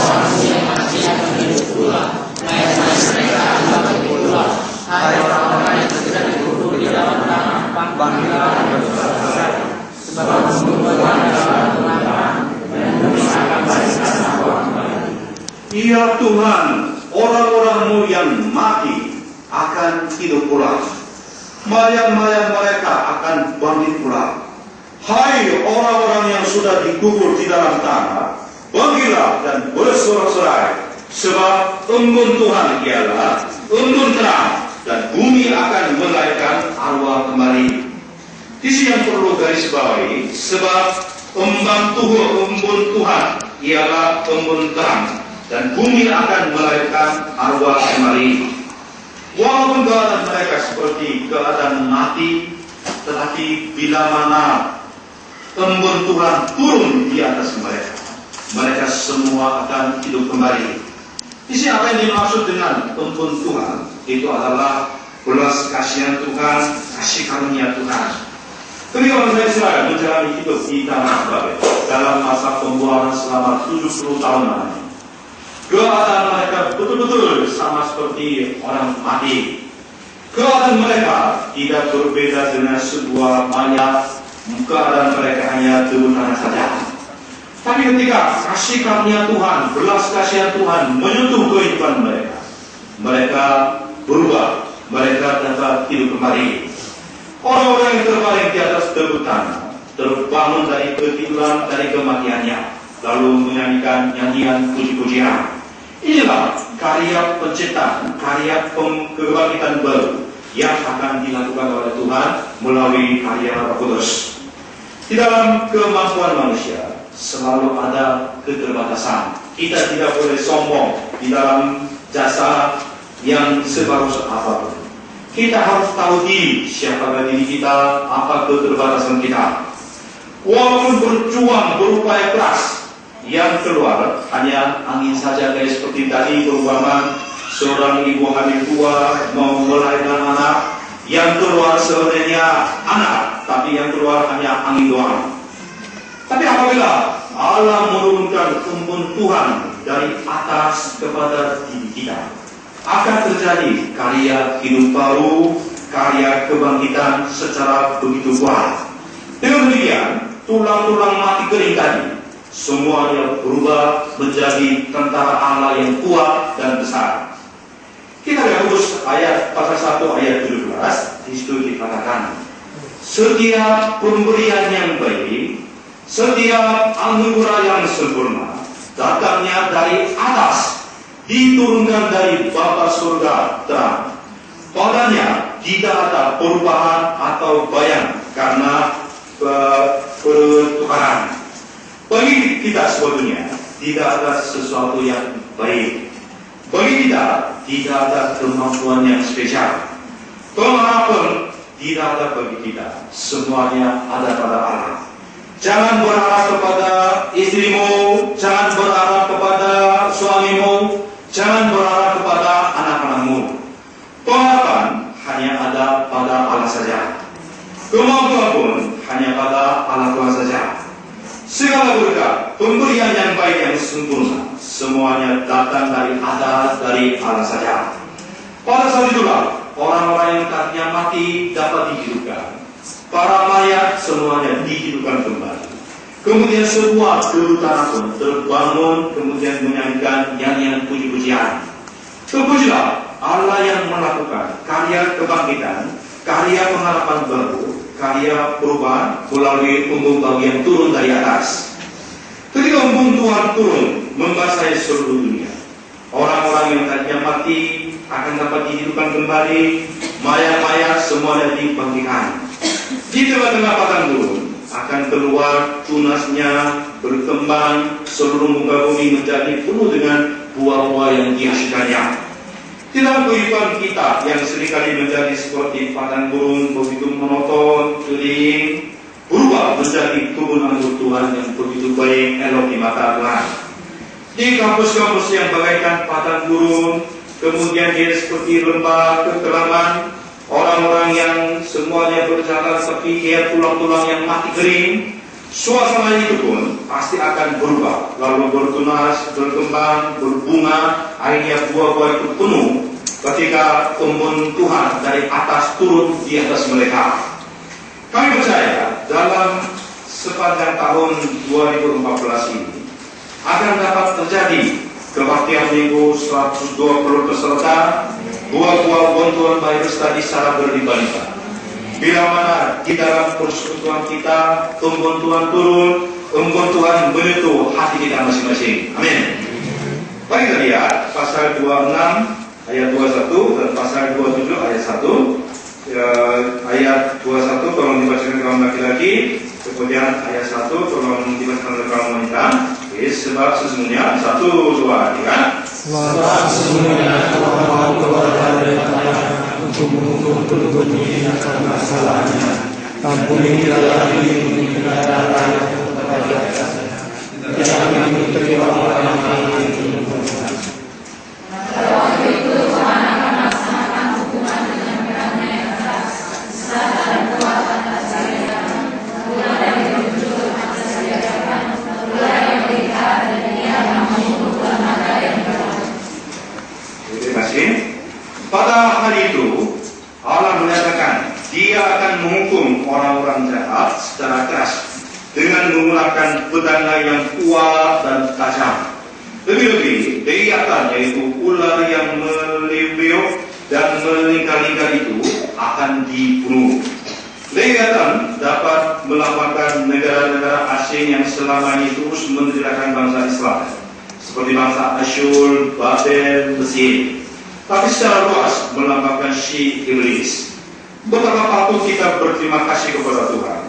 saksi yang masih akan hidup pula, mayat mereka akan mati pula.
Hai orang-orang yang tidak dikutuk di dalam tanah, bangkitlah dan bersuara saya. Sebab sesungguhnya adalah Tuhan dan bumi akan balikkan aku kembali.
Ya Tuhan, orang-orang-Mu yang mati akan hidup pula. Mayat-mayat mereka akan bangkit pula. Hai orang-orang yang sudah dikubur di dalam tanah, bangkitlah dan bersorak-sorai. Sebab embun Tuhan ialah embun terang, dan bumi akan melahirkan arwah kembali. Di sini yang perlu garis bawahi, sebab embun Tuhan ialah embun terang, dan bumi akan melahirkan arwah kembali. Walaupun keadaan mereka seperti keadaan mati, tetapi bila mana embun Tuhan turun di atas mereka, mereka semua akan hidup kembali. Di sini apa yang dimaksud dengan embun Tuhan? Itu adalah belas kasihan Tuhan, kasih karunia Tuhan. Ketika bangsa Israel menjalani hidup di tanah Babel dalam masa pembuangan selama 70 tahun lamanya, keadaan mereka betul-betul sama seperti orang mati. Keadaan mereka tidak berbeda dengan sebuah mayat. Keadaan mereka hanya debu tanah saja. Tapi ketika kasih karunia Tuhan, belas kasihan Tuhan menyentuh kehidupan mereka, mereka berubah, mereka dapat hidup kembali. Orang-orang yang terbaring di atas debu tanah terbangun dari ketiduran, dari kematiannya, lalu menyanyikan nyanyian puji-pujian. Inilah karya penciptaan, karya kebangkitan baru yang akan dilakukan oleh Tuhan melalui karya Roh Kudus. Di dalam kemampuan manusia selalu ada keterbatasan. Kita tidak boleh sombong di dalam jasa yang sebagus apapun. Kita harus tahu diri, siapa diri kita, apa keterbatasan kita. Walaupun berjuang, berupaya keras, yang keluar hanya angin saja, guys. Seperti tadi perumpamaan seorang ibu hamil tua mau melahirkan anak, yang keluar sebenarnya anak, tapi yang keluar hanya angin doang. Tapi apabila Allah menurunkan embun Tuhan dari atas kepada diri kita, akan terjadi karya hidup baru, karya kebangkitan secara begitu kuat. Dengan demikian, tulang-tulang mati kering tadi semuanya berubah menjadi tentara Allah yang kuat dan besar. Kita lihat terus ayat pasal 1 ayat 17, di situ dikatakan, setiap pemberian yang baik, setiap anugerah yang sempurna datangnya dari atas, diturunkan dari Bapa surga terang. Padanya tidak ada perubahan atau bayang karena pertukaran. Bagi kita sebetulnya tidak ada sesuatu yang baik. Bagi kita tidak ada kemampuan yang spesial. Pengharapan tidak ada bagi kita. Semuanya ada pada Allah. Jangan berharap kepada istrimu, jangan berharap kepada suamimu, jangan berharap kepada anak-anakmu. Pengharapan hanya ada pada Allah saja. Kemampuan pun hanya pada Allah Tuhan saja. Segala berkat, pemberian yang baik yang sempurna, semuanya datang dari atas, dari Allah saja. Pada saat itulah orang-orang yang tadinya mati dapat dihidupkan. Para mayat semuanya dihidupkan kembali. Kemudian sebuah debu tanah pun terbangun, kemudian menyanyikan nyanyian puji-pujian. Terpujilah Allah yang melakukan karya kebangkitan, karya pengharapan baru, karya perubahan melalui embun bagian turun dari atas. Ketika embun Tuhan turun membasahi seluruh dunia, orang-orang yang tadinya mati akan dapat dihidupkan kembali, mayat-mayat semuanya dibangkitkan. Di tengah-tengah padang gurun akan keluar tunasnya, berkembang, seluruh muka bumi menjadi penuh dengan buah-buah yang dihasilkannya. Di dalam kehidupan kita yang seringkali menjadi seperti padang gurun begitu monoton, kering, berubah menjadi kebun anggur Tuhan yang begitu baik, elok di mata Tuhan. Di kampus-kampus yang bagaikan padang gurun, kemudian dia seperti lembah kekelaman, orang-orang yang semuanya berjalan seperti kayak tulang-tulang yang mati kering, suasana itu pun pasti akan berubah, lalu bertunas, berkembang, berbunga, akhirnya buah-buah itu penuh. ketika embun Tuhan dari atas turun di atas mereka. Kami percaya dalam sepanjang tahun 2014 ini akan dapat terjadi kebaktian minggu 120 peserta, buah-buah bantuan Bible Study secara berlimpah-limpah. Bila mana di dalam persekutuan kita embun Tuhan turun, embun Tuhan menyentuh hati kita masing-masing. Amin. Mari kita lihat pasal 26 ayat 21 dan pasal 27 ayat 1. Ayat 21 tolong dibacakan kaum laki-laki, kemudian ayat 1 tolong dibacakan oleh kaum wanita. Sebab sesungguhnya 1, 2, 3.
Sebab sesungguhnya Tuhan mau keluar dari tanah untuk mengukur perbuatan karena salahnya. Ampunilah kami meninggalkan rakyat kepada jangan kami terima orang lain.
Pada hari itu Allah menyatakan Dia akan menghukum orang-orang jahat secara keras dengan menggunakan pedangnya yang kuat dan tajam. Lebih-lebih Leviathan, yaitu ular yang meliuk dan melingkar-lingkar itu akan dibunuh. Leviathan dapat melambangkan negara-negara asing yang selama ini terus mendirikan bangsa Islam, seperti bangsa Asyur, Babel, Mesir. Tapi secara luas melambangkan si iblis. Betapa patut kita berterima kasih kepada Tuhan,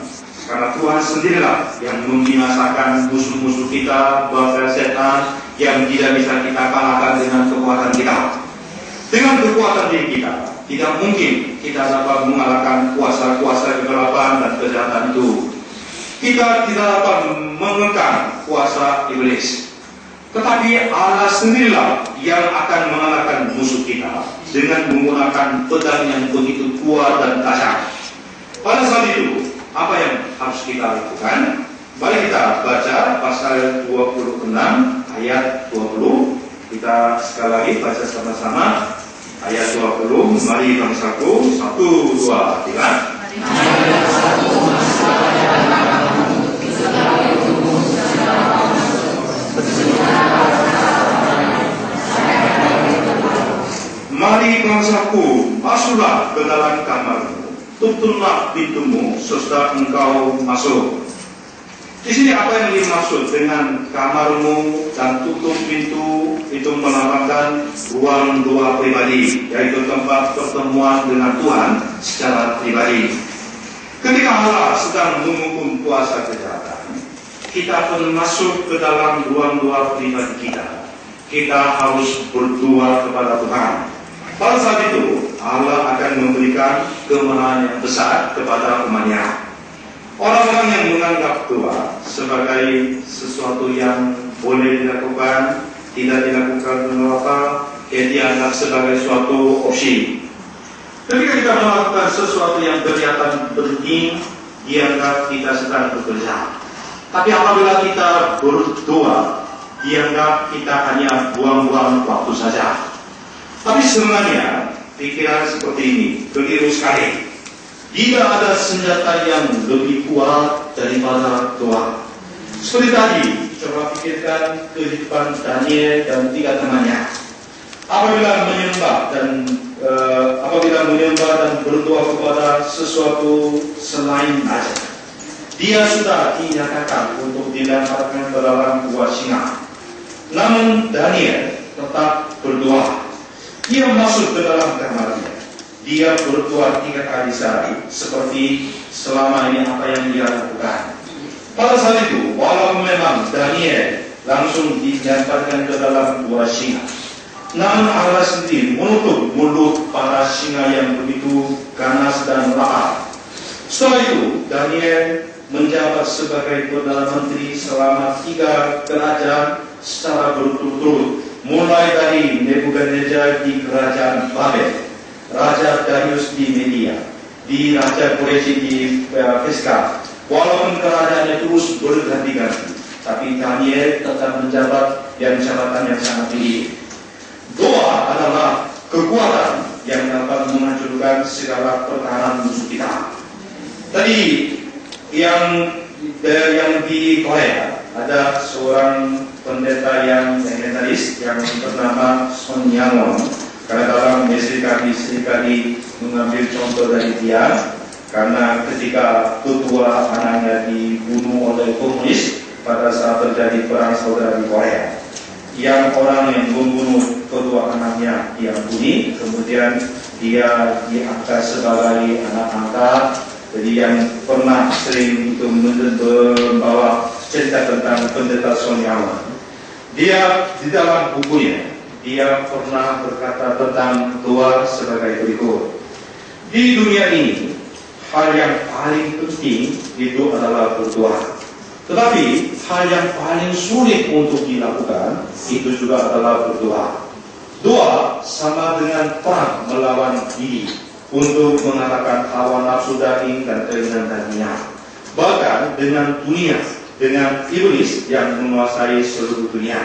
karena Tuhan sendirilah yang membinasakan musuh-musuh kita, bahkan setan yang tidak bisa kita kalahkan dengan kekuatan kita. Dengan kekuatan diri kita, tidak mungkin kita dapat mengalahkan kuasa-kuasa kegelapan dan kejahatan itu. Kita tidak dapat mengekang kuasa iblis. Tetapi Allah sendirilah yang akan mengalahkan musuh kita dengan menggunakan pedang yang begitu kuat dan tajam. Pada saat itu, apa yang harus kita lakukan? Mari kita baca pasal 26 ayat 20. Kita sekali lagi baca sama-sama ayat 20. Mari bangsaku, 1, 2, 3. Mari bangsaku, masuklah ke dalam kamarmu, tutuplah pintumu sesudah engkau masuk. Di sini apa yang dimaksud dengan kamarmu dan tutup pintu itu melambangkan ruang doa pribadi, yaitu tempat pertemuan dengan Tuhan secara pribadi. Ketika Allah sedang menghukum kuasa kejahatan, kita pun masuk ke dalam ruang doa pribadi kita. Kita harus berdoa kepada Tuhan. Pada saat itu, Allah akan memberikan kemenangan yang besar kepada umatnya. Orang-orang yang menganggap doa sebagai sesuatu yang boleh dilakukan, tidak dilakukan mengapa, dianggap sebagai suatu opsi. Ketika kita melakukan sesuatu yang kelihatan penting, dianggap kita sedang bekerja. Tapi apabila kita berdoa, dianggap kita hanya buang-buang waktu saja. Tapi sebenarnya pikiran seperti ini keliru sekali. Tidak ada senjata yang lebih kuat daripada doa. Seperti tadi, coba pikirkan kehidupan Daniel dan 3 temannya. Apabila menyembah dan berdoa kepada sesuatu selain aja, dia sudah dinyatakan untuk dilemparkan ke dalam gua singa. Namun Daniel tetap berdoa. Dia masuk ke dalam kamarnya. Dia berdoa 3 kali sehari, seperti selama ini apa yang dia lakukan. Pada saat itu, walaupun memang Daniel langsung dilemparkan ke dalam gua singa, namun Allah sendiri menutup mulut para singa yang begitu ganas dan lapar. Setelah itu, Daniel menjabat sebagai Perdana Menteri selama 3 kerajaan secara berturut-turut. Mulai dari Nebukadnezar di kerajaan Babel, Raja Darius di Media, di Raja Koreshi di Persia. Walaupun kerajaannya terus berganti-ganti, tapi Daniel tetap menjabat dan jabatan yang sangat tinggi. Doa adalah
kekuatan yang dapat menghancurkan segala pertahanan musuh kita. Tadi yang di Korea ada seorang pendeta yang legendaris yang bernama Son Yangon. Karena dalam misi kami seringkali mengambil contoh dari dia, karena ketika kedua anaknya dibunuh oleh komunis pada saat terjadi perang saudara di Korea, yang orang yang membunuh kedua anaknya diampuni, kemudian dia diangkat sebagai anak angkat. Jadi yang pernah sering itu membawa cerita tentang pendeta Son Yangon, dia di dalam bukunya dia pernah berkata tentang doa sebagai berikut. Di dunia ini hal yang paling penting itu adalah berdoa. Tetapi hal yang paling sulit untuk dilakukan itu juga adalah berdoa. Doa sama dengan perang melawan diri untuk mengalahkan hawa nafsu daging dan keinginan dagingnya. Bahkan dengan dunia, dengan iblis yang menguasai seluruh dunia.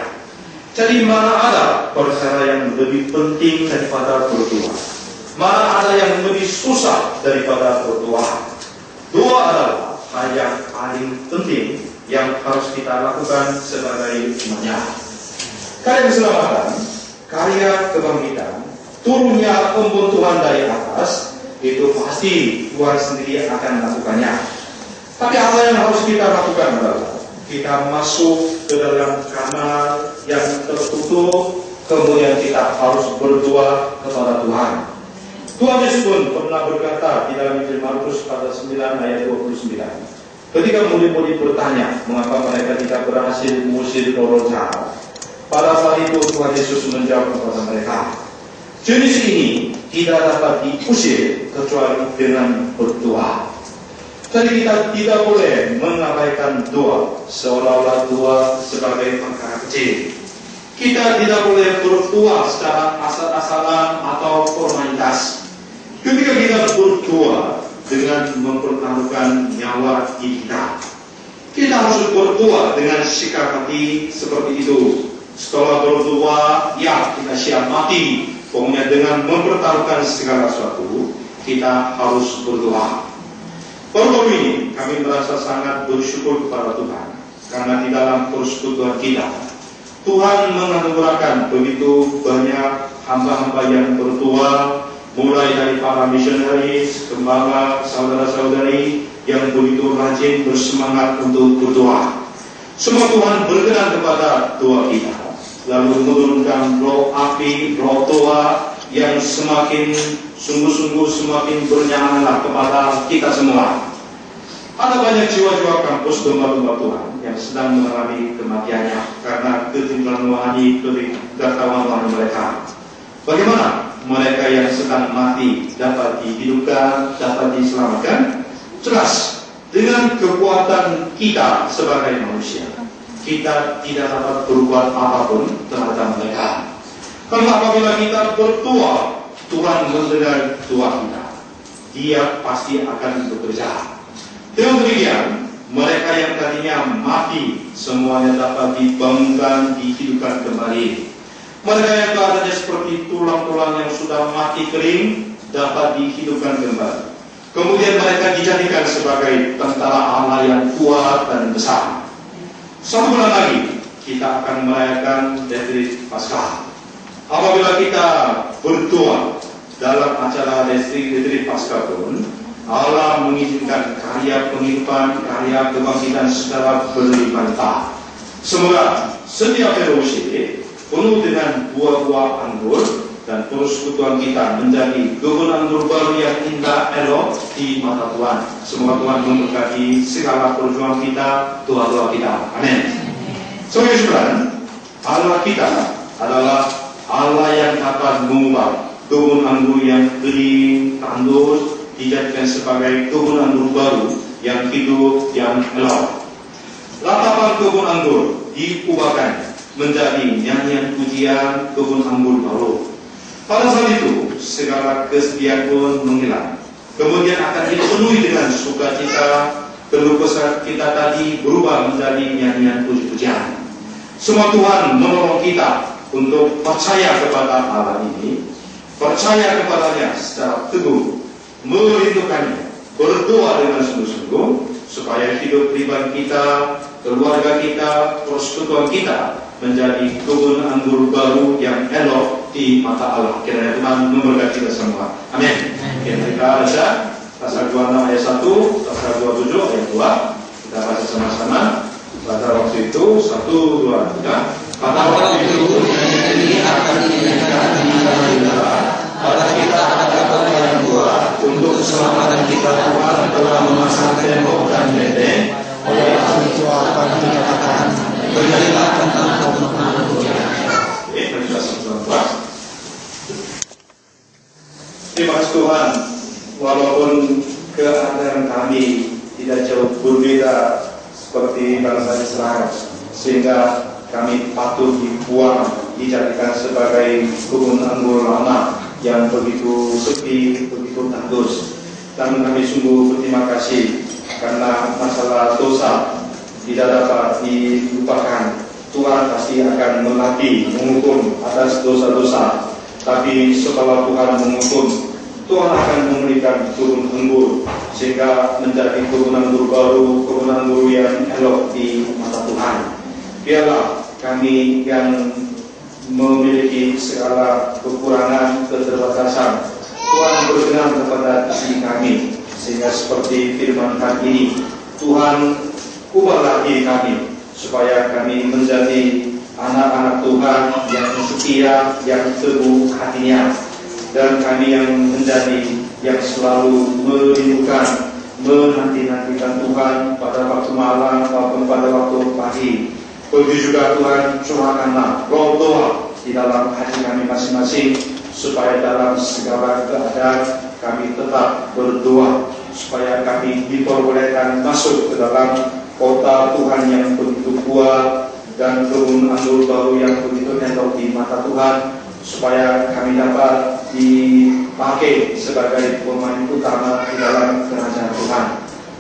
Jadi mana ada perkara yang lebih penting daripada berdoa? Mana ada yang lebih susah daripada berdoa? Doa adalah hal yang paling penting yang harus kita lakukan sebagai umatnya. Karya keselamatan, karya kebangkitan, turunnya pembentukan dari atas, itu pasti Tuhan sendiri akan melakukannya. Tapi apa yang harus kita lakukan adalah kita masuk ke dalam kamar yang tertutup, kemudian kita harus berdoa kepada Tuhan. Tuhan Yesus pun pernah berkata di dalam Injil Markus pada 9 ayat 29, ketika murid-murid bertanya mengapa mereka tidak berhasil mengusir roh jahat, pada saat itu Tuhan Yesus menjawab kepada mereka, jenis ini tidak dapat diusir kecuali dengan berdoa. Jadi kita tidak boleh mengabaikan doa seolah-olah doa sebagai perkara kecil. Kita tidak boleh berdoa secara asal-asalan atau formalitas. Ketika kita berdoa dengan mempertaruhkan nyawa kita, kita harus berdoa dengan sikap hati seperti itu. Setelah berdoa, ya kita siap mati. Pokoknya dengan mempertaruhkan segala sesuatu, kita harus berdoa. Baru ini kami merasa sangat bersyukur kepada Tuhan, karena di dalam persekutuan kita, Tuhan menganugerahkan begitu banyak hamba-hamba yang berdoa, mulai dari para misionaris, gembala, saudara-saudari yang begitu rajin bersemangat untuk berdoa. Semua Tuhan berkenan kepada doa kita, lalu menurunkan roh api, roh doa yang semakin sungguh-sungguh semakin bernyala kepada kita semua. Ada banyak jiwa-jiwa kampus domba-domba Tuhan yang sedang mengalami kematiannya karena ketimpangan rohani, ketidaktahuan rohani mereka. Bagaimana mereka yang sedang mati dapat dihidupkan, dapat diselamatkan? Jelas, dengan kekuatan kita sebagai manusia, kita tidak dapat berbuat apapun terhadap mereka. Karena apabila kita berdoa, Tuhan mendengar doa kita. Dia pasti akan bekerja. Dengan demikian, mereka yang tadinya mati semuanya dapat dibangunkan, dihidupkan kembali. Mereka yang keadaannya seperti tulang-tulang yang sudah mati kering dapat dihidupkan kembali. Kemudian mereka dijadikan sebagai tentara Allah yang kuat dan besar. 1 bulan lagi kita akan merayakan Retreat Paskah. Apabila kita berdoa dalam acara Retreat Paskah pun, Allah mengizinkan karya penghidupan, karya kebangkitan secara berlimpah. Semoga setiap fellowship penuh dengan buah-buah anggur dan persekutuan kita menjadi kebun anggur baru yang indah elok di mata Tuhan. Semoga Tuhan memberkati segala perjuangan kita, doa-doa kita. Amin. Saudara-saudara, Allah kita adalah Allah yang dapat mengubah kebun anggur yang kering, tandus, dijadikan sebagai kebun anggur baru yang hidup, yang elok. Latapan kebun anggur diubahkan menjadi nyanyian pujian kebun anggur baru. Pada saat itu segala kesedihan pun menghilang. Kemudian akan dipenuhi dengan sukacita. Keluh kesah kita tadi berubah menjadi nyanyian puji-pujian. Semua Tuhan menolong kita untuk percaya kepada Allah ini.
percaya kepadanya secara teguh, merindukannya, berdoa dengan sungguh-sungguh, supaya hidup pribadi kita, keluarga kita, persekutuan kita menjadi kebun anggur baru yang elok di mata Allah. Kiranya Tuhan memberkati kita semua. Amin. Kita baca pasal 26 ayat 1, pasal 27 ayat 2. Kita baca sama-sama. Pada waktu itu 1, 2, 3. Pada waktu itu ini akan dinyatakan di Allah. Pada kita ada yang dua untuk keselamatan kita. Tuhan telah memasang tembok dan benteng. Oleh itu akan dinyatakan berilah tentang kemenangan. Terima kasih Tuhan, walaupun keadaan kami tidak jauh berbeda seperti bangsa Israel, sehingga kami patut dibuang, dijadikan sebagai kebun anggur lama yang begitu sepi, begitu tandus. Dan kami sungguh berterima kasih karena masalah dosa tidak dapat dilupakan. Tuhan pasti akan melatih, menghukum atas dosa-dosa. Tapi setelah Tuhan menghukum, Tuhan akan memberikan kebun anggur sehingga menjadi kebun anggur baru, kebun anggur yang elok di mata Tuhan. Biarlah kami yang memiliki segala kekurangan, keterbatasan, Tuhan berkenan kepada isi kami, sehingga seperti firman kali ini, Tuhan ubahlah diri kami supaya kami menjadi anak-anak Tuhan yang setia, yang teguh hatinya, dan kami yang menjadi yang selalu merindukan, menanti-nantikan Tuhan pada waktu malam maupun pada waktu pagi. Begitu juga Tuhan, curahkanlah roh doa di dalam hati kami masing-masing, supaya dalam segala keadaan kami tetap berdoa, supaya kami diperbolehkan masuk ke dalam kota Tuhan yang begitu kuat dan kebun anggur baru yang begitu elok di mata Tuhan, supaya kami dapat dipakai sebagai pemain utama di dalam kerajaan Tuhan.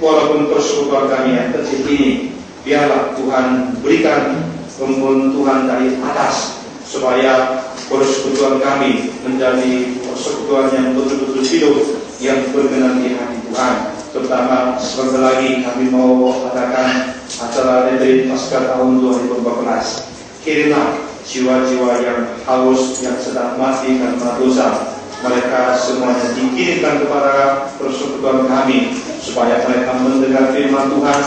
Walaupun persekutuan kami yang kecil ini, biarlah Tuhan berikan pembun Tuhan dari atas, supaya persekutuan kami menjadi persekutuan yang betul-betul hidup, yang berkenan di hati Tuhan. Terutama sebentar lagi kami mau adakan acara retreat pasca tahun 2014. Kirimlah jiwa-jiwa yang haus, yang sedang mati karena dosa, mereka semuanya dikirimkan kepada persekutuan kami, supaya mereka mendengar firman Tuhan,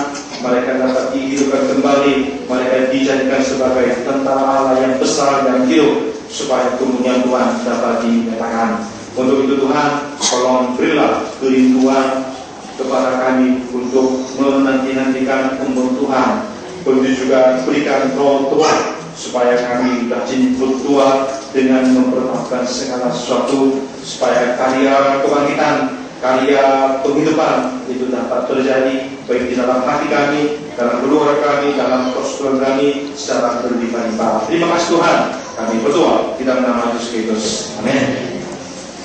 mereka dapat dihidupkan kembali, mereka dijadikan sebagai tentara Allah yang besar dan hidup, supaya kemuliaan Tuhan dapat dinyatakan. Untuk itu Tuhan, tolong berilah kerinduan kepada kami untuk menanti-nantikan umur Tuhan. Begitu juga berikan roh Tuhan, supaya kami rajin berdoa dengan mempertahankan segala sesuatu, supaya karya kebangkitan, karya penghidupan itu dapat terjadi baik di dalam hati kami, dalam keluarga kami, dalam persekutuan kami secara berlimpah-limpah. Terima kasih Tuhan, kami berdoa di dalam nama Yesus Kristus. Amin.